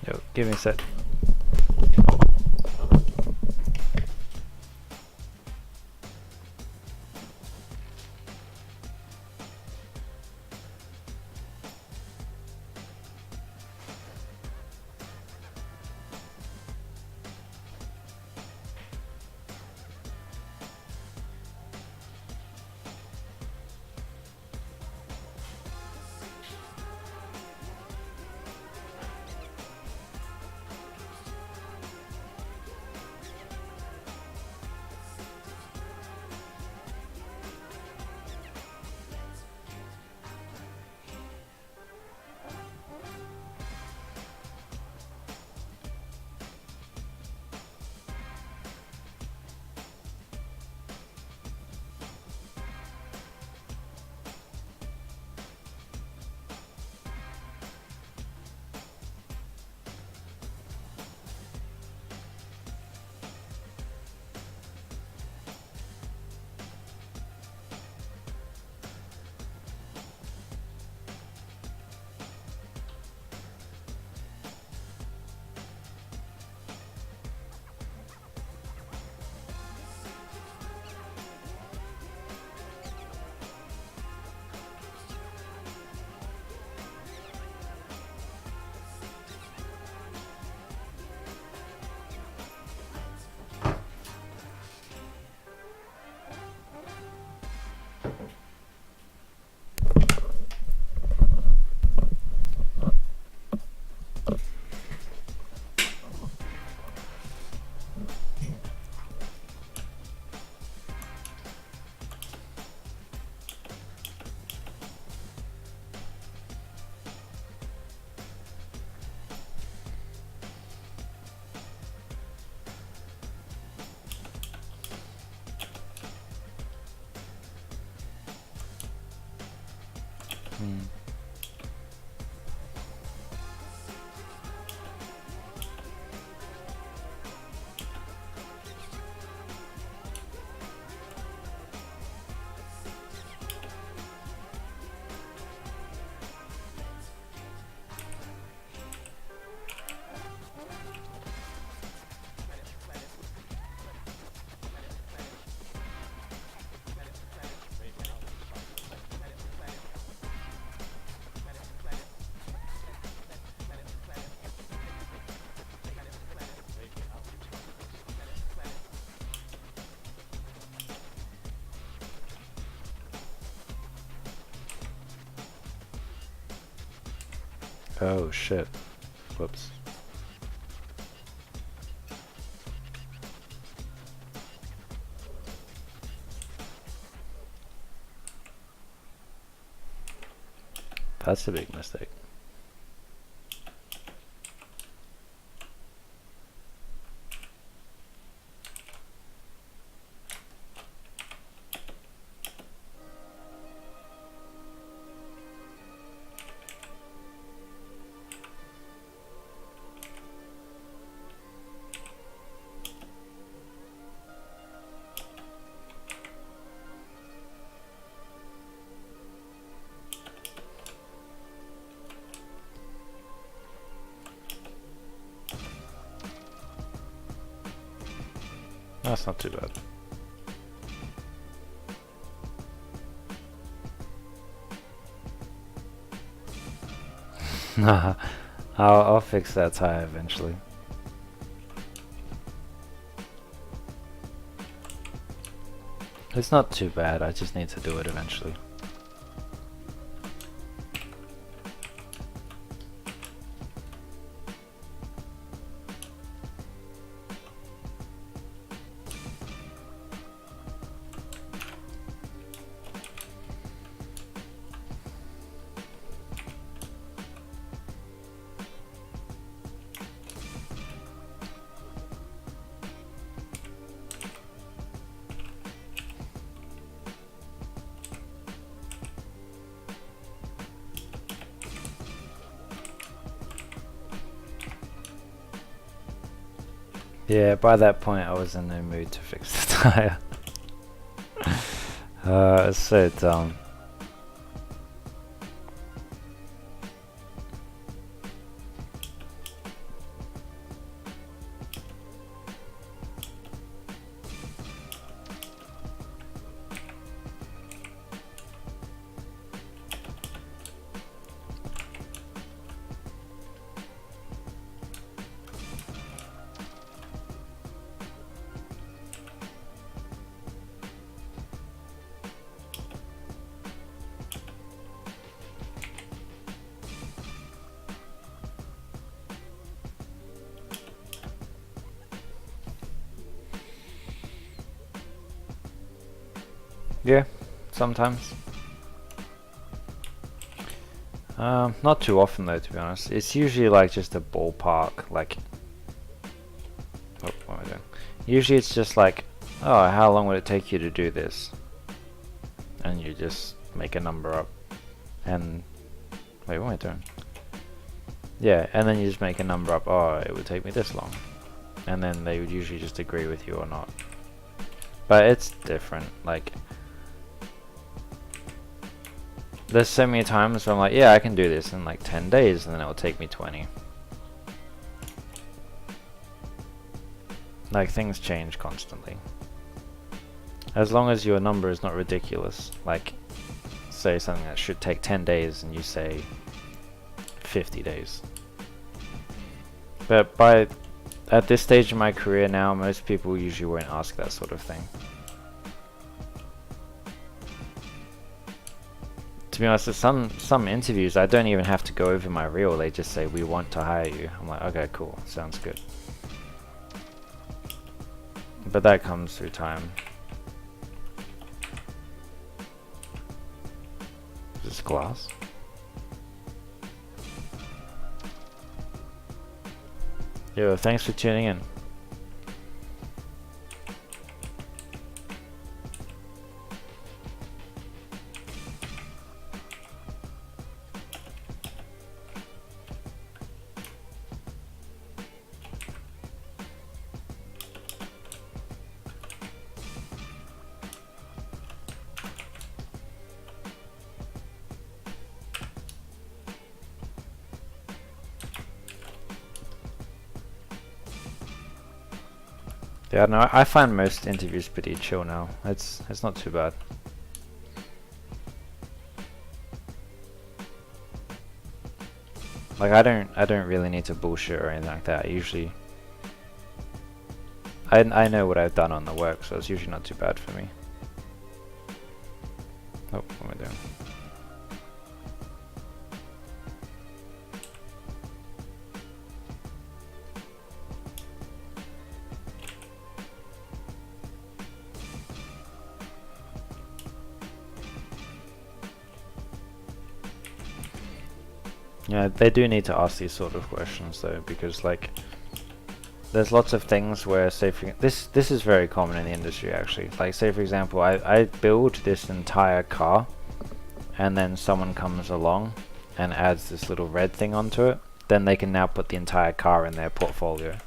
Speaker 1: Yo, give me a sec. Oh shit. Whoops. That's a big mistake. That's not too bad. Nah, I'll fix that tie eventually. It's not too bad, I just need to do it eventually. Yeah, by that point I was in no mood to fix the tire. It's so dumb. Yeah, sometimes. Not too often though, to be honest. It's usually like just a ballpark, like... Oh, what am I doing? Usually it's just like, oh, how long would it take you to do this? And you just make a number up. And... Wait, what am I doing? Yeah, and then you just make a number up, oh, it would take me this long. And then they would usually just agree with you or not. But it's different, like... There's so many times where I'm like, yeah, I can do this in like 10 days, and then it will take me 20. Like, things change constantly. As long as your number is not ridiculous, like, say something that should take 10 days and you say 50 days. But at this stage in my career now, most people usually won't ask that sort of thing. To be honest, at some interviews, I don't even have to go over my reel. They just say, we want to hire you. I'm like, okay, cool, sounds good. But that comes through time. Is this glass? Yo, thanks for tuning in. Yeah, no, I find most interviews pretty chill now. It's not too bad. Like I don't really need to bullshit or anything like that. Usually, I know what I've done on the work, so it's usually not too bad for me. Oh, what am I doing? Yeah, they do need to ask these sort of questions though, because like, there's lots of things where, say for this is very common in the industry actually. Like, say for example, I build this entire car, and then someone comes along and adds this little red thing onto it. Then they can now put the entire car in their portfolio,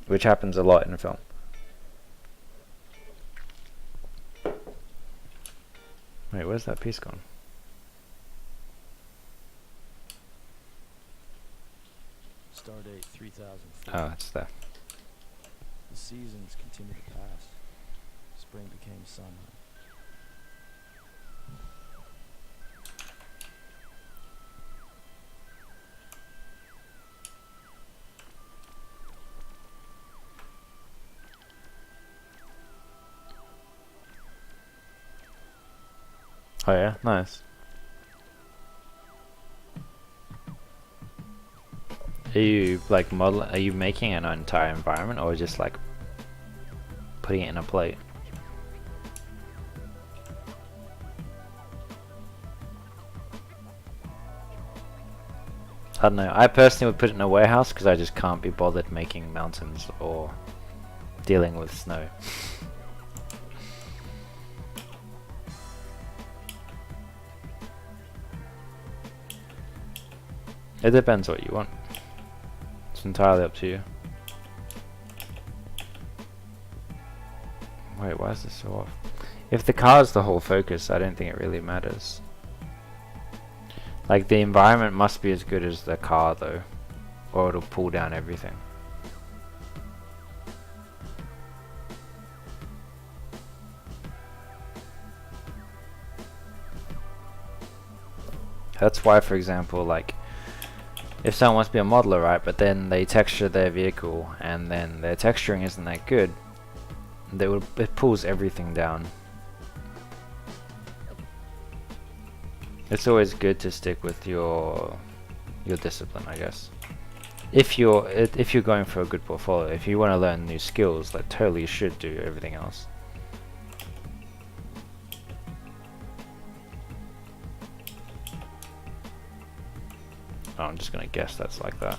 Speaker 1: which happens a lot in film. Wait, where's that piece gone?
Speaker 2: Stardate 3004.
Speaker 1: Oh, it's there.
Speaker 2: The seasons continue to pass. Spring became summer.
Speaker 1: Oh yeah, nice. Are you like are you making an entire environment, or just like putting it in a plate? I don't know. I personally would put it in a warehouse because I just can't be bothered making mountains or dealing with snow. It depends what you want. It's entirely up to you. Wait, why is this so off? If the car is the whole focus, I don't think it really matters. Like, the environment must be as good as the car though, or it'll pull down everything. That's why, for example, like, if someone wants to be a modeler, right, but then they texture their vehicle and then their texturing isn't that good, it pulls everything down. It's always good to stick with your discipline, I guess. If you're going for a good portfolio, if you want to learn new skills, like totally should do everything else. Oh, I'm just gonna guess that's like that.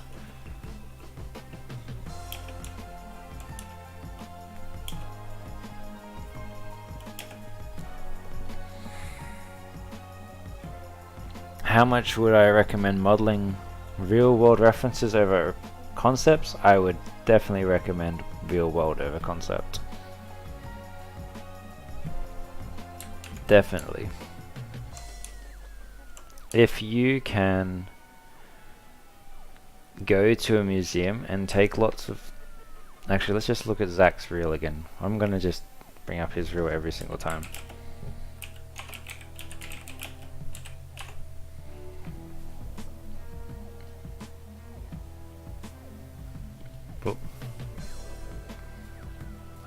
Speaker 1: How much would I recommend modeling real world references over concepts? I would definitely recommend real world over concept. Definitely. If you can go to a museum and take lots of... Actually, let's just look at Zach's reel again. I'm gonna just bring up his reel every single time.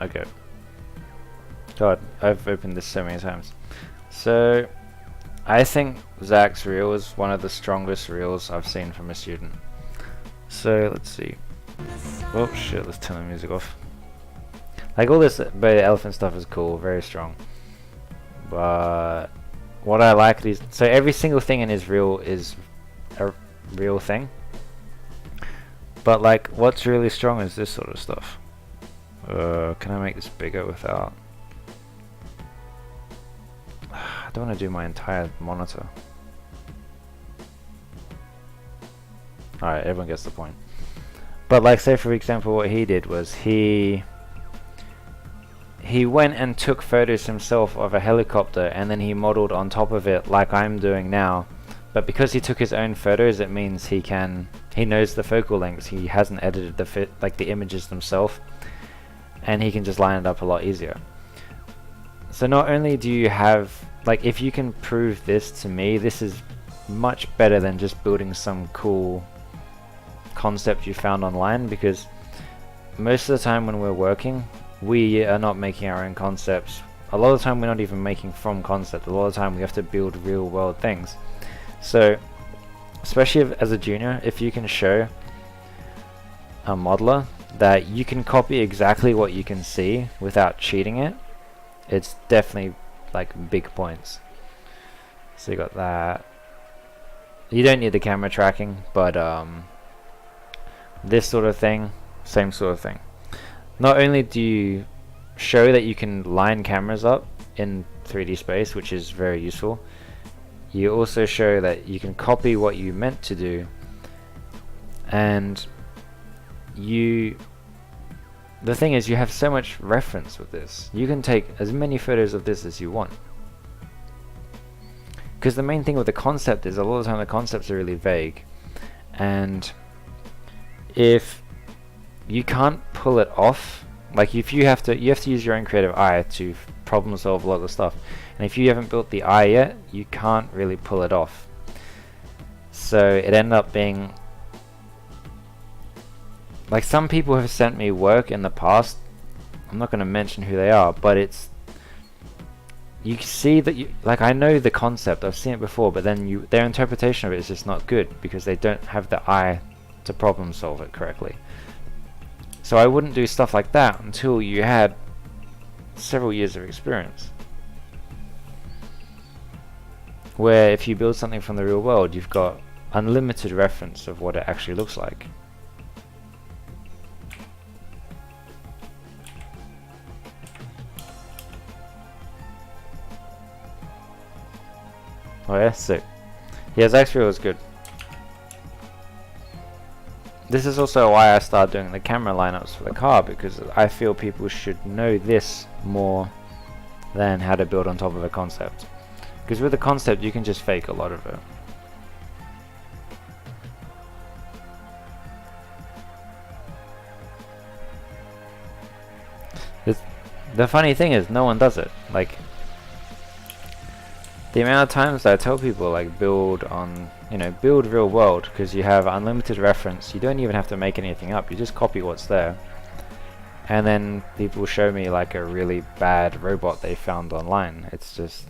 Speaker 1: Okay. God, I've opened this so many times. So, I think Zach's reel is one of the strongest reels I've seen from a student. So, let's see. Oh shit, let's turn the music off. Like all this Bay Elephant stuff is cool, very strong. But what I like is, so every single thing in his reel is a real thing. But like, what's really strong is this sort of stuff. Can I make this bigger without... I don't want to do my entire monitor. Alright, everyone gets the point. But like, say for example, what he did was he went and took photos himself of a helicopter, and then he modeled on top of it like I'm doing now. But because he took his own photos, it means he knows the focal lengths. He hasn't edited the images themselves, and he can just line it up a lot easier. So not only do you have, like, if you can prove this to me, this is much better than just building some cool concept you found online, because most of the time when we're working, we are not making our own concepts. A lot of the time we're not even making from concept. A lot of the time we have to build real world things. So especially as a junior, if you can show a modeler that you can copy exactly what you can see without cheating it, it's definitely like big points. So you got that. You don't need the camera tracking, but this sort of thing, same sort of thing. Not only do you show that you can line cameras up in 3D space, which is very useful, you also show that you can copy what you meant to do, and the thing is, you have so much reference with this. You can take as many photos of this as you want. Because the main thing with the concept is, a lot of the time the concepts are really vague, and if you can't pull it off, like if you have to use your own creative eye to problem solve a lot of the stuff, and if you haven't built the eye yet, you can't really pull it off. So it ended up being like, some people have sent me work in the past, I'm not going to mention who they are, but it's, you see that like, I know the concept, I've seen it before, but then their interpretation of it is just not good because they don't have the eye to problem solve it correctly. So I wouldn't do stuff like that until you had several years of experience. Where if you build something from the real world, you've got unlimited reference of what it actually looks like. Oh yeah, sick. Yeah, Zach's reel is good. This is also why I started doing the camera lineups for the car, because I feel people should know this more than how to build on top of a concept. Because with a concept you can just fake a lot of it. The funny thing is, no one does it. Like, the amount of times that I tell people, like, build real world, because you have unlimited reference, you don't even have to make anything up, you just copy what's there. And then people show me like a really bad robot they found online. It's just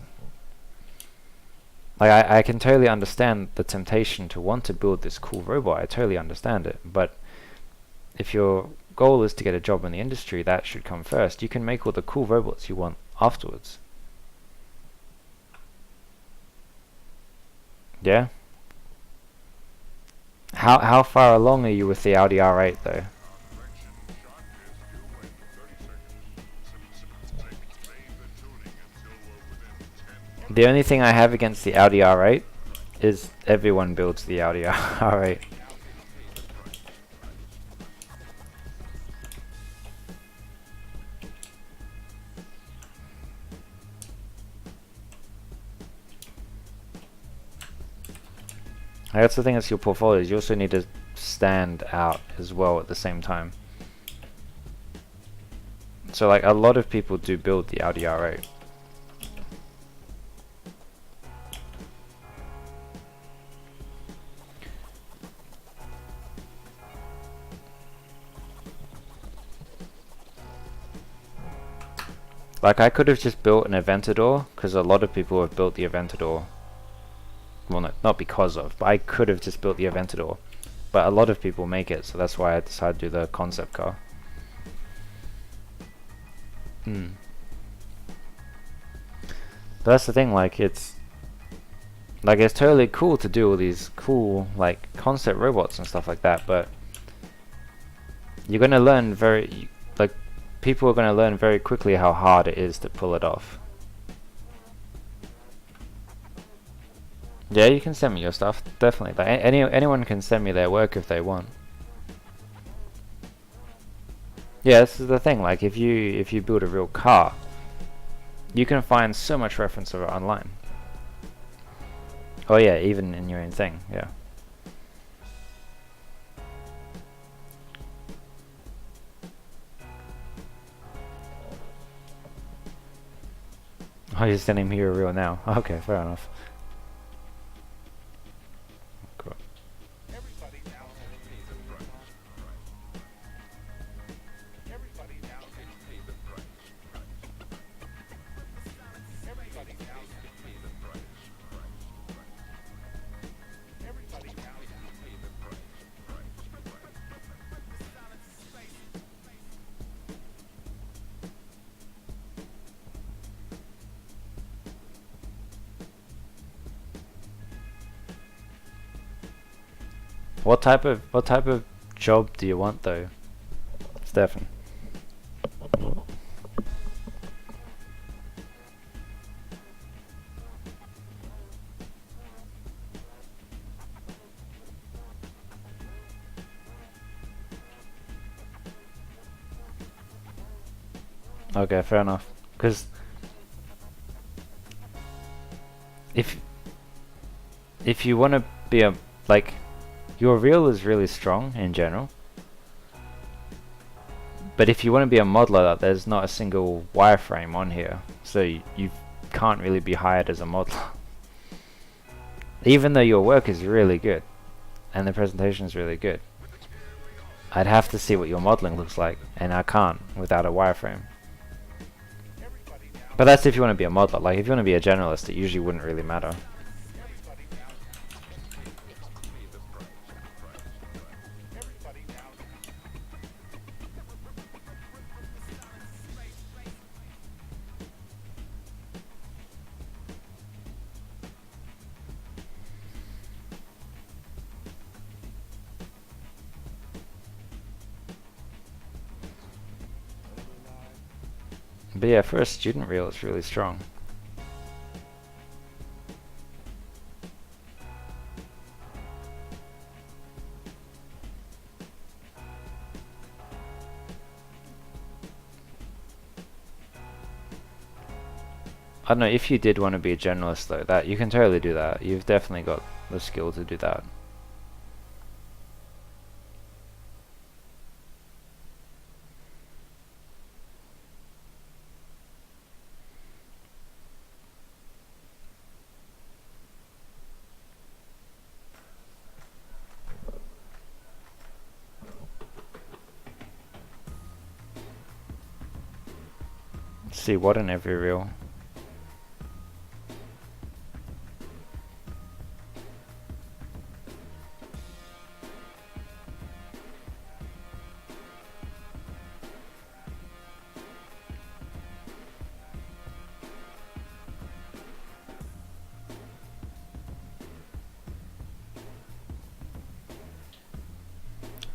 Speaker 1: like, I can totally understand the temptation to want to build this cool robot, I totally understand it, but if your goal is to get a job in the industry, that should come first. You can make all the cool robots you want afterwards. Yeah? How far along are you with the Audi R8 though? The only thing I have against the Audi R8 is everyone builds the Audi R8. That's the thing with your portfolios, you also need to stand out as well at the same time. So like a lot of people do build the Audi R8. Like I could have just built an Aventador, because a lot of people have built the Aventador. Well, no, not because of, but I could have just built the Aventador. But a lot of people make it, so that's why I decided to do the concept car. But that's the thing, like it's totally cool to do all these cool like concept robots and stuff like that, but you're gonna learn people are gonna learn very quickly how hard it is to pull it off. Yeah, you can send me your stuff, definitely. Like anyone can send me their work if they want. Yeah, this is the thing. Like if you build a real car, you can find so much reference of it online. Oh yeah, even in your own thing. Yeah. Oh, you're sending me your real now. Okay, fair enough. Cool. What type of job do you want though, Stefan? Okay, fair enough. Because if you want to be a like, your reel is really strong in general. But if you want to be a modeler, there's not a single wireframe on here, so you can't really be hired as a modeler. Even though your work is really good, and the presentation is really good, I'd have to see what your modeling looks like, and I can't without a wireframe. But that's if you want to be a modeler. Like if you want to be a generalist, it usually wouldn't really matter. But yeah, for a student reel, it's really strong. I don't know, if you did want to be a generalist though, that you can totally do that. You've definitely got the skill to do that. See what in every reel?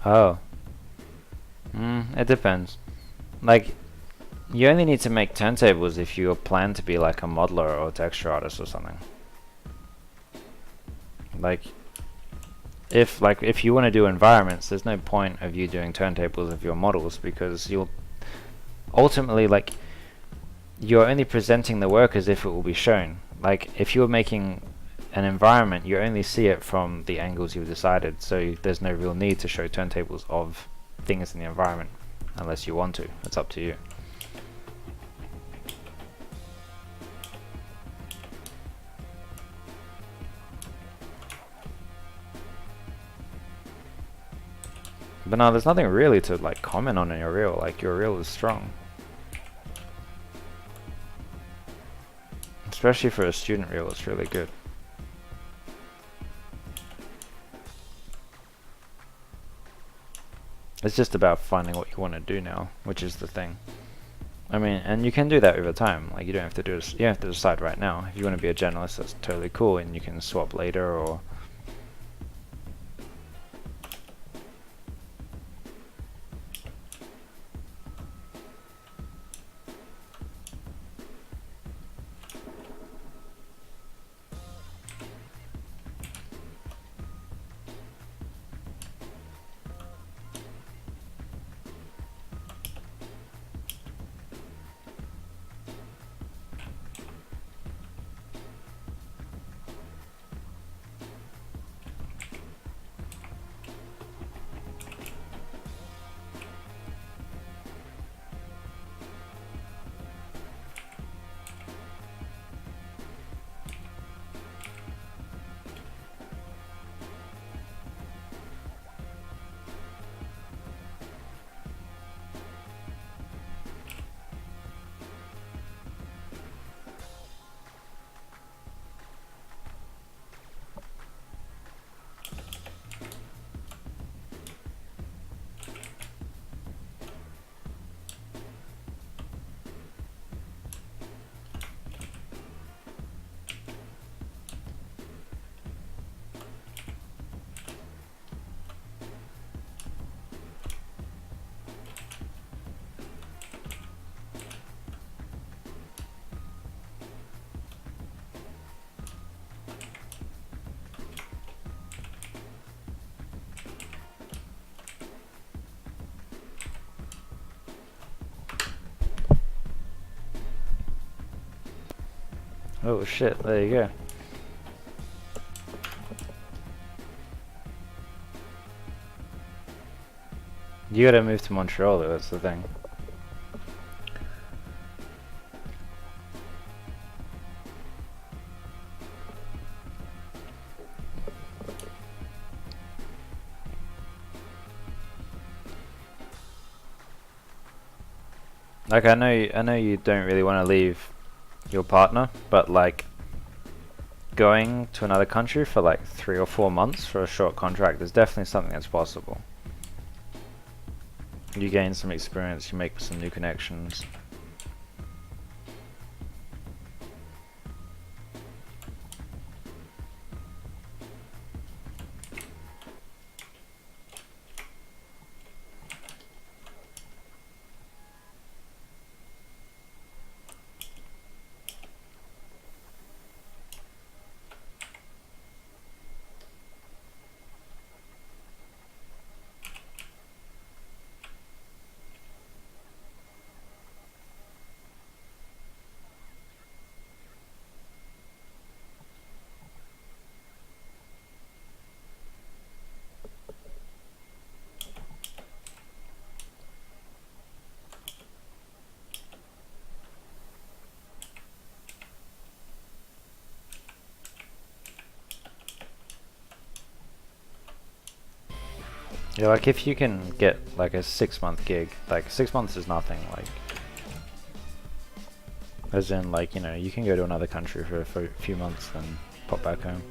Speaker 1: Oh. It depends. Like, you only need to make turntables if you plan to be like a modeler or a texture artist or something. Like, if you want to do environments, there's no point of you doing turntables of your models, because you'll ultimately, like, you're only presenting the work as if it will be shown. Like, if you're making an environment, you only see it from the angles you've decided, so there's no real need to show turntables of things in the environment unless you want to. It's up to you. But no, there's nothing really to like comment on in your reel. Like, your reel is strong, especially for a student reel. It's really good. It's just about finding what you want to do now, which is the thing. I mean, and you can do that over time. Like, you don't have to do this. You don't have to decide right now. If you want to be a generalist, that's totally cool, and you can swap later or. Oh shit! There you go. You gotta move to Montreal though, that's the thing. Like, I know you don't really want to leave your partner, but like, going to another country for like 3 or 4 months for a short contract is definitely something that's possible. You gain some experience, you make some new connections. Yeah, like if you can get like a 6-month gig, like 6 months is nothing, like, as in, like, you know, you can go to another country for a few months then pop back home.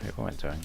Speaker 1: Wait, what am I doing?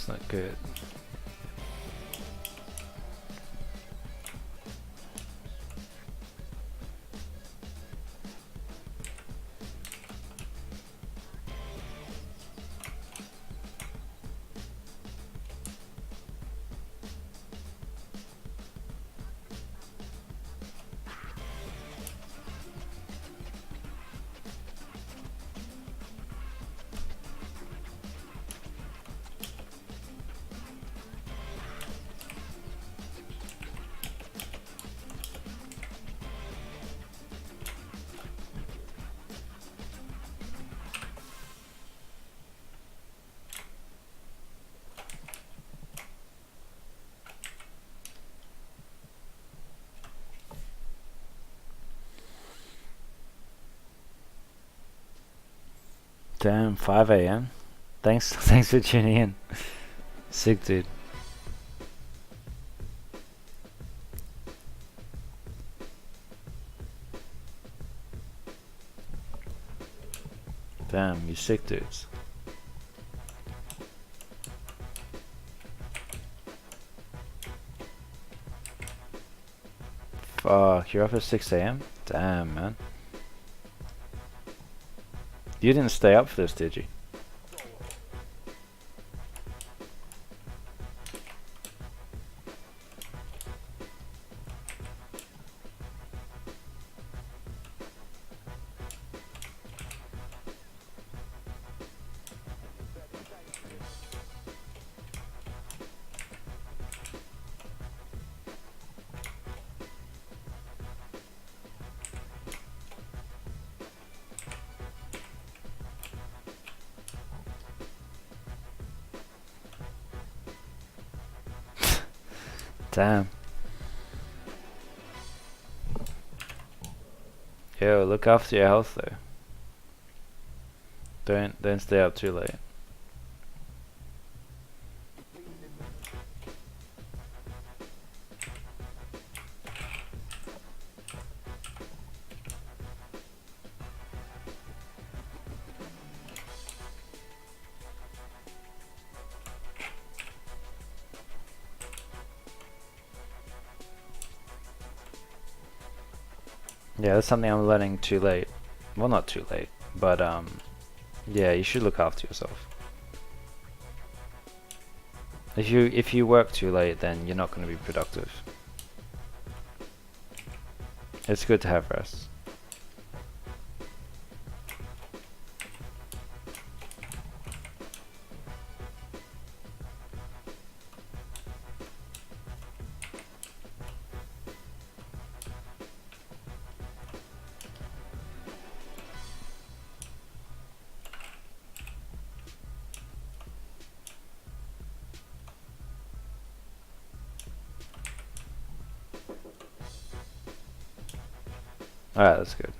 Speaker 1: It's not good. Damn, 5 a.m. Thanks for tuning in. Sick, dude. Damn, you sick dudes. Fuck, you're up at 6 a.m.? Damn, man. You didn't stay up for this, did you? Damn. Yo, look after your health though. Don't stay up too late. Yeah, that's something I'm learning too late. Well, not too late, but yeah, you should look after yourself. If you work too late, then you're not going to be productive. It's good to have rest. Alright, that's good.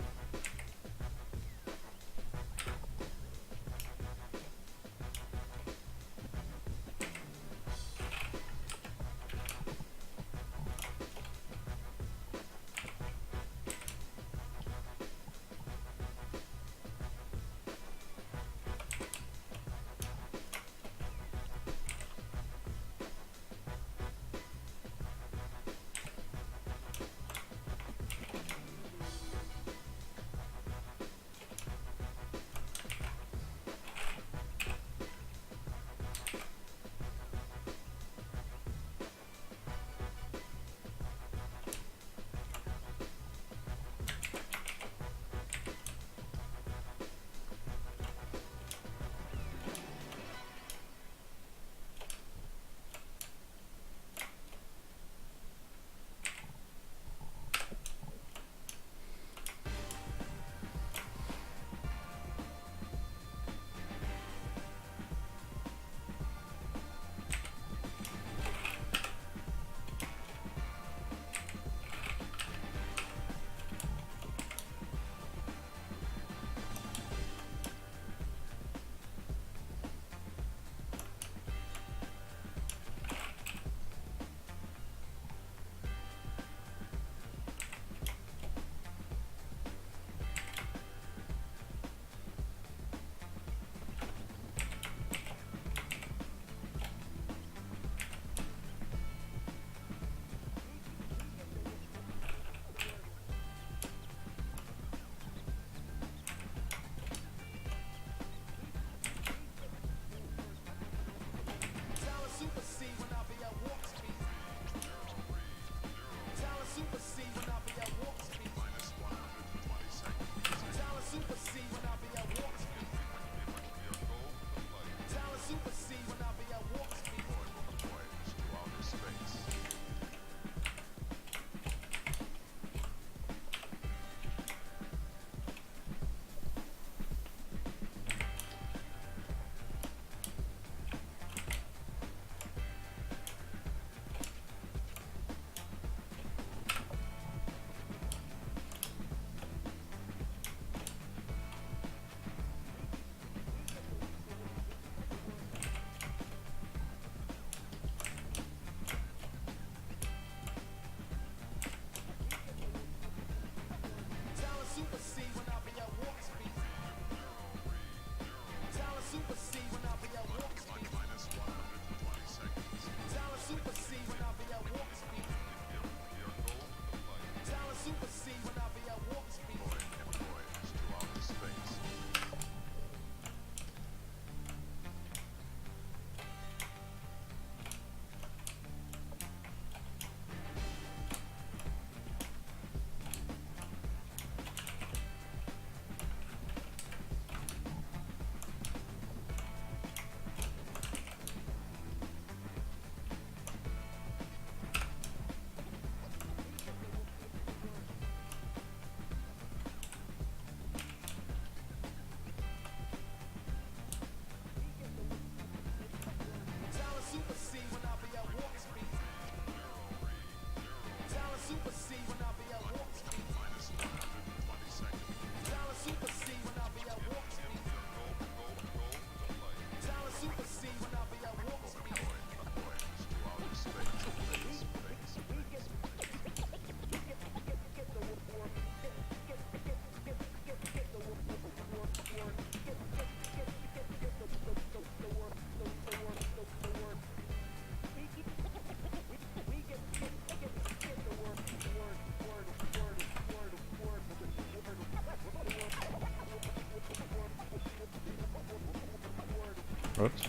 Speaker 1: Whoops.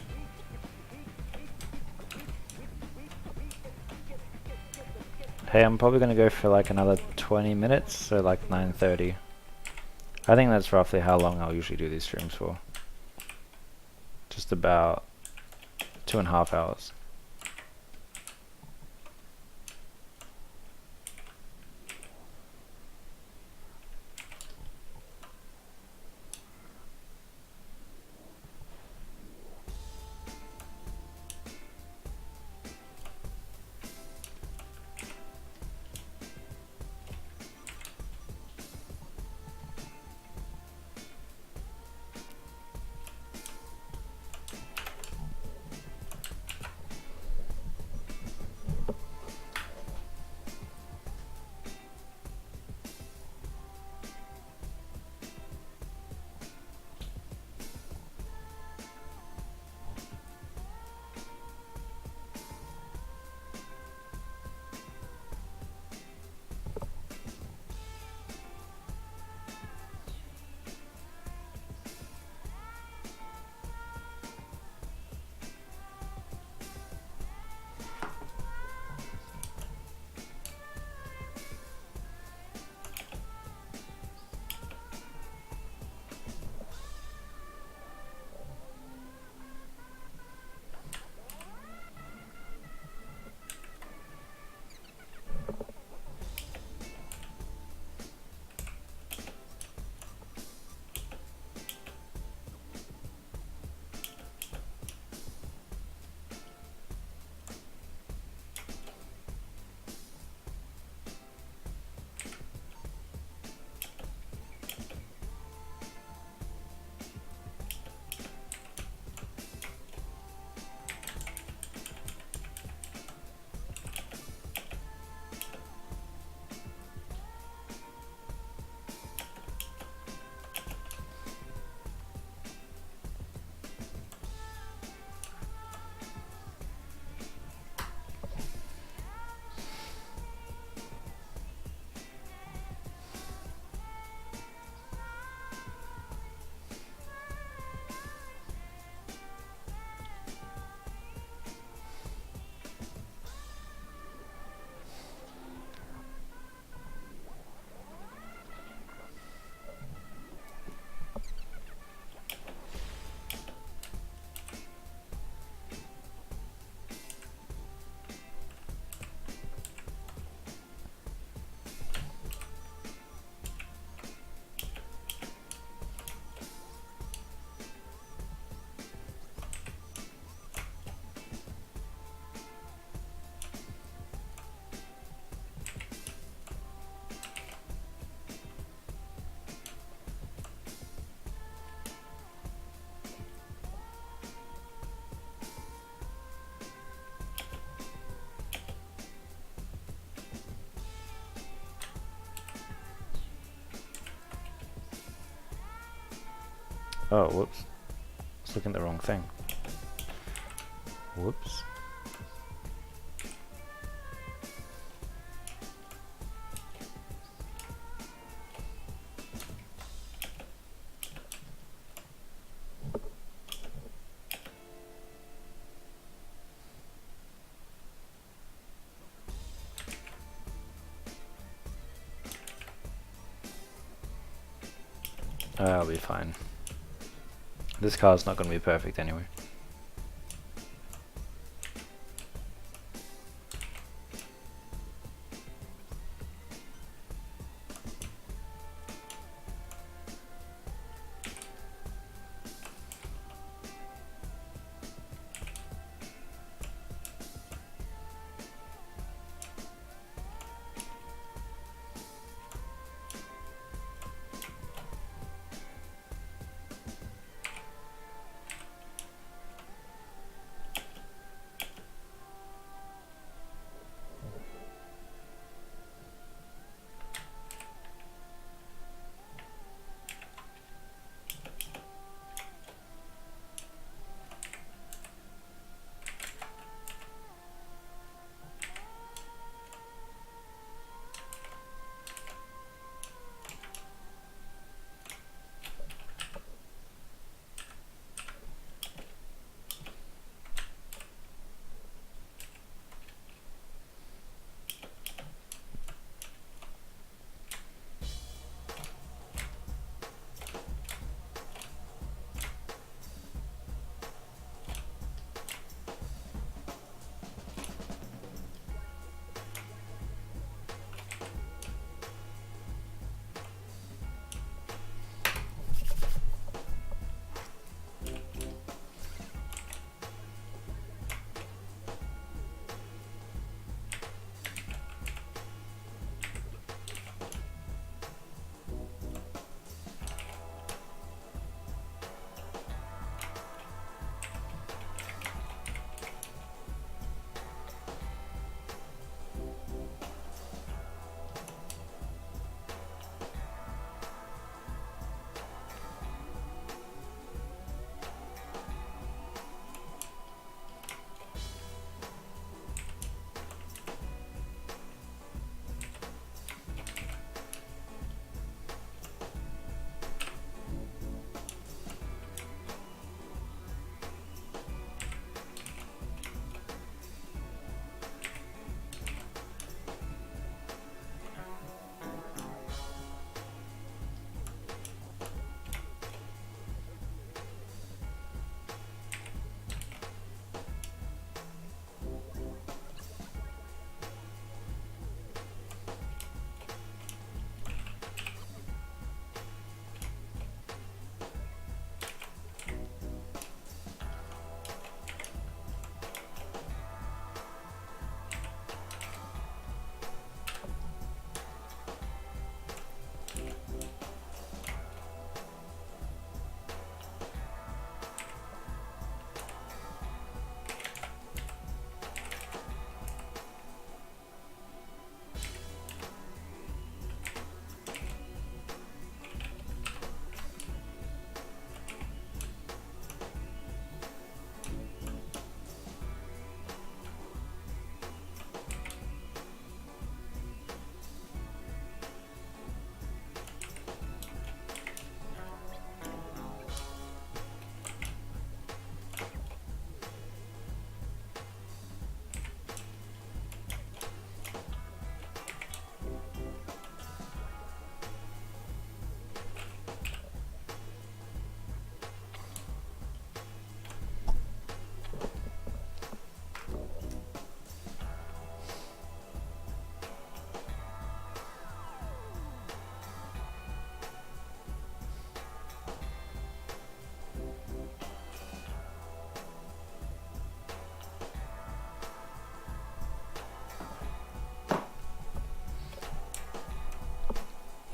Speaker 1: Hey, I'm probably gonna go for like another 20 minutes, so like 9:30. I think that's roughly how long I'll usually do these streams for. Just about 2.5 hours. Oh, whoops. I was looking at the wrong thing. Whoops. I'll be fine. This car's not going to be perfect anyway.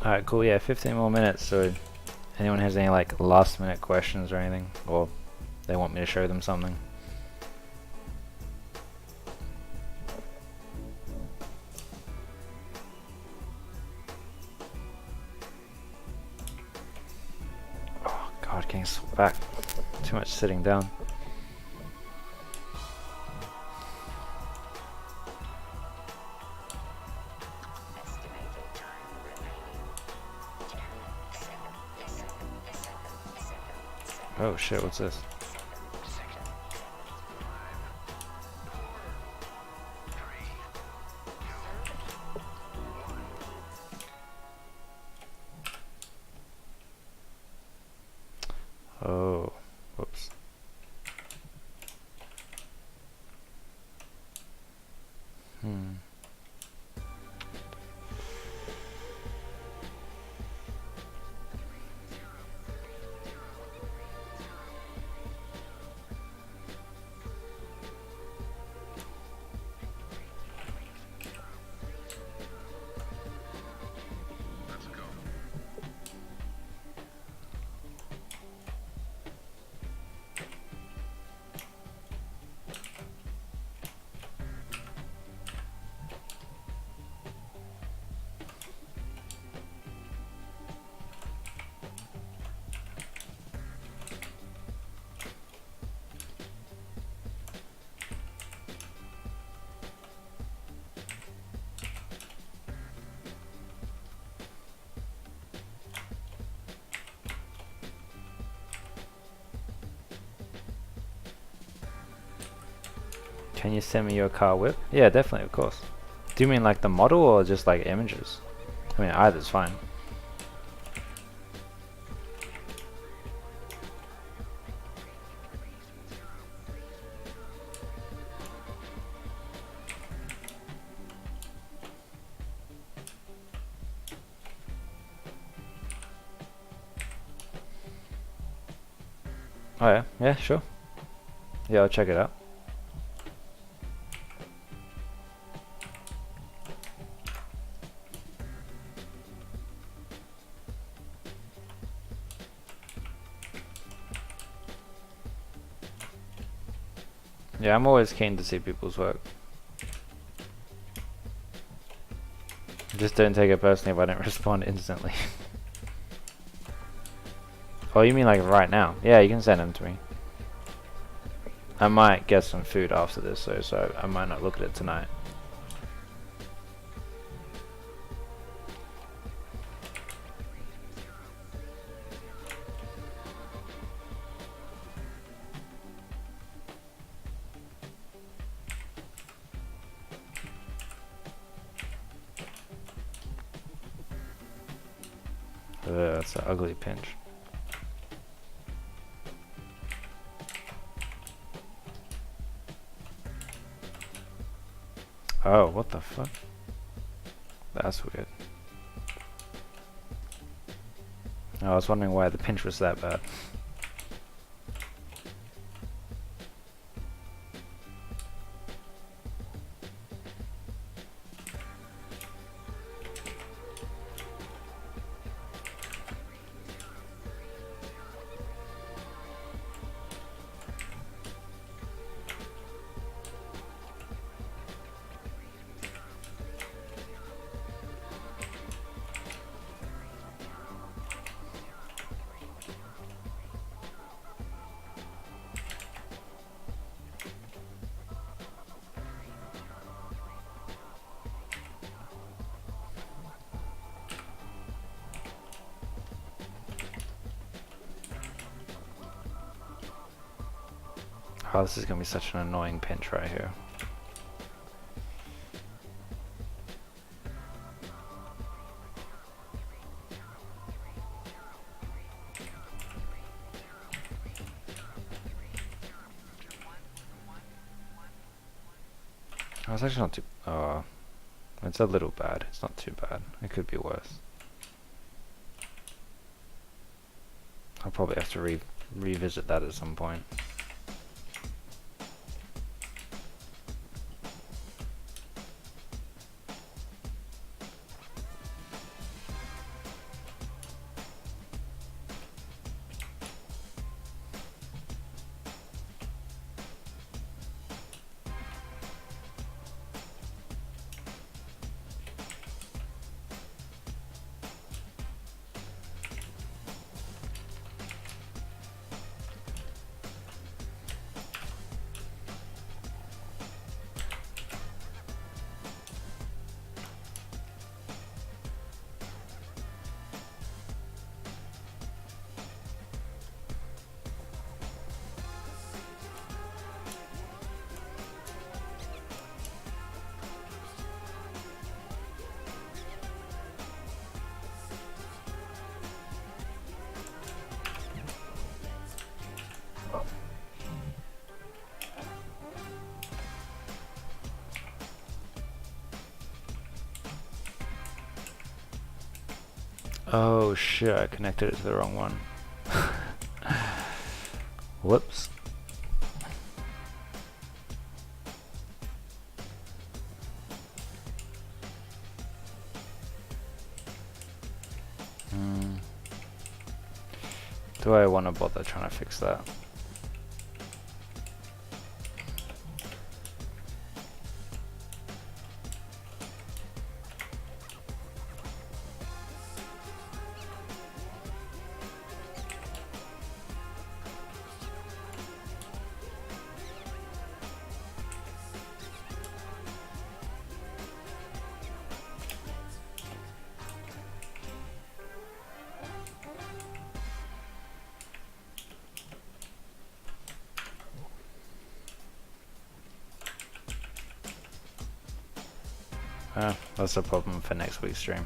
Speaker 1: Alright, cool. Yeah, 15 more minutes. So, anyone has any like last minute questions or anything, or they want me to show them something? Oh god, getting back. Too much sitting down. Oh shit, what's this? Oh, whoops. Hmm. Can you send me your car whip? Yeah, definitely, of course. Do you mean like the model or just like images? I mean, either's fine. Oh yeah, yeah, sure. Yeah, I'll check it out. Yeah, I'm always keen to see people's work. Just don't take it personally if I don't respond instantly. Oh, you mean like right now? Yeah, you can send them to me. I might get some food after this though, so I might not look at it tonight. That's an ugly pinch. Oh, what the fuck? That's weird. I was wondering why the pinch was that bad. Oh, this is gonna be such an annoying pinch right here. Oh, it's actually not too... it's a little bad. It's not too bad. It could be worse. I'll probably have to revisit that at some point. Oh shit, I connected it to the wrong one. Whoops. Do I want to bother trying to fix that? That's a problem for next week's stream.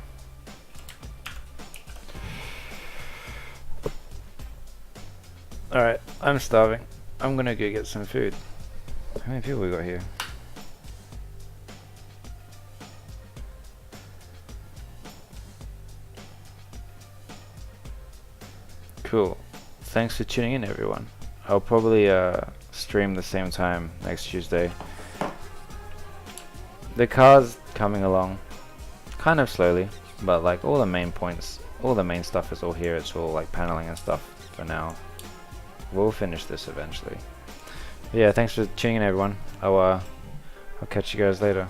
Speaker 1: Alright, I'm starving. I'm gonna go get some food. How many people we got here? Cool. Thanks for tuning in, everyone. I'll probably stream the same time next Tuesday. The car's coming along kind of slowly, but like all the main points, all the main stuff is all here. It's all like paneling and stuff for now. We'll finish this eventually. But yeah, thanks for tuning in, everyone. I'll catch you guys later.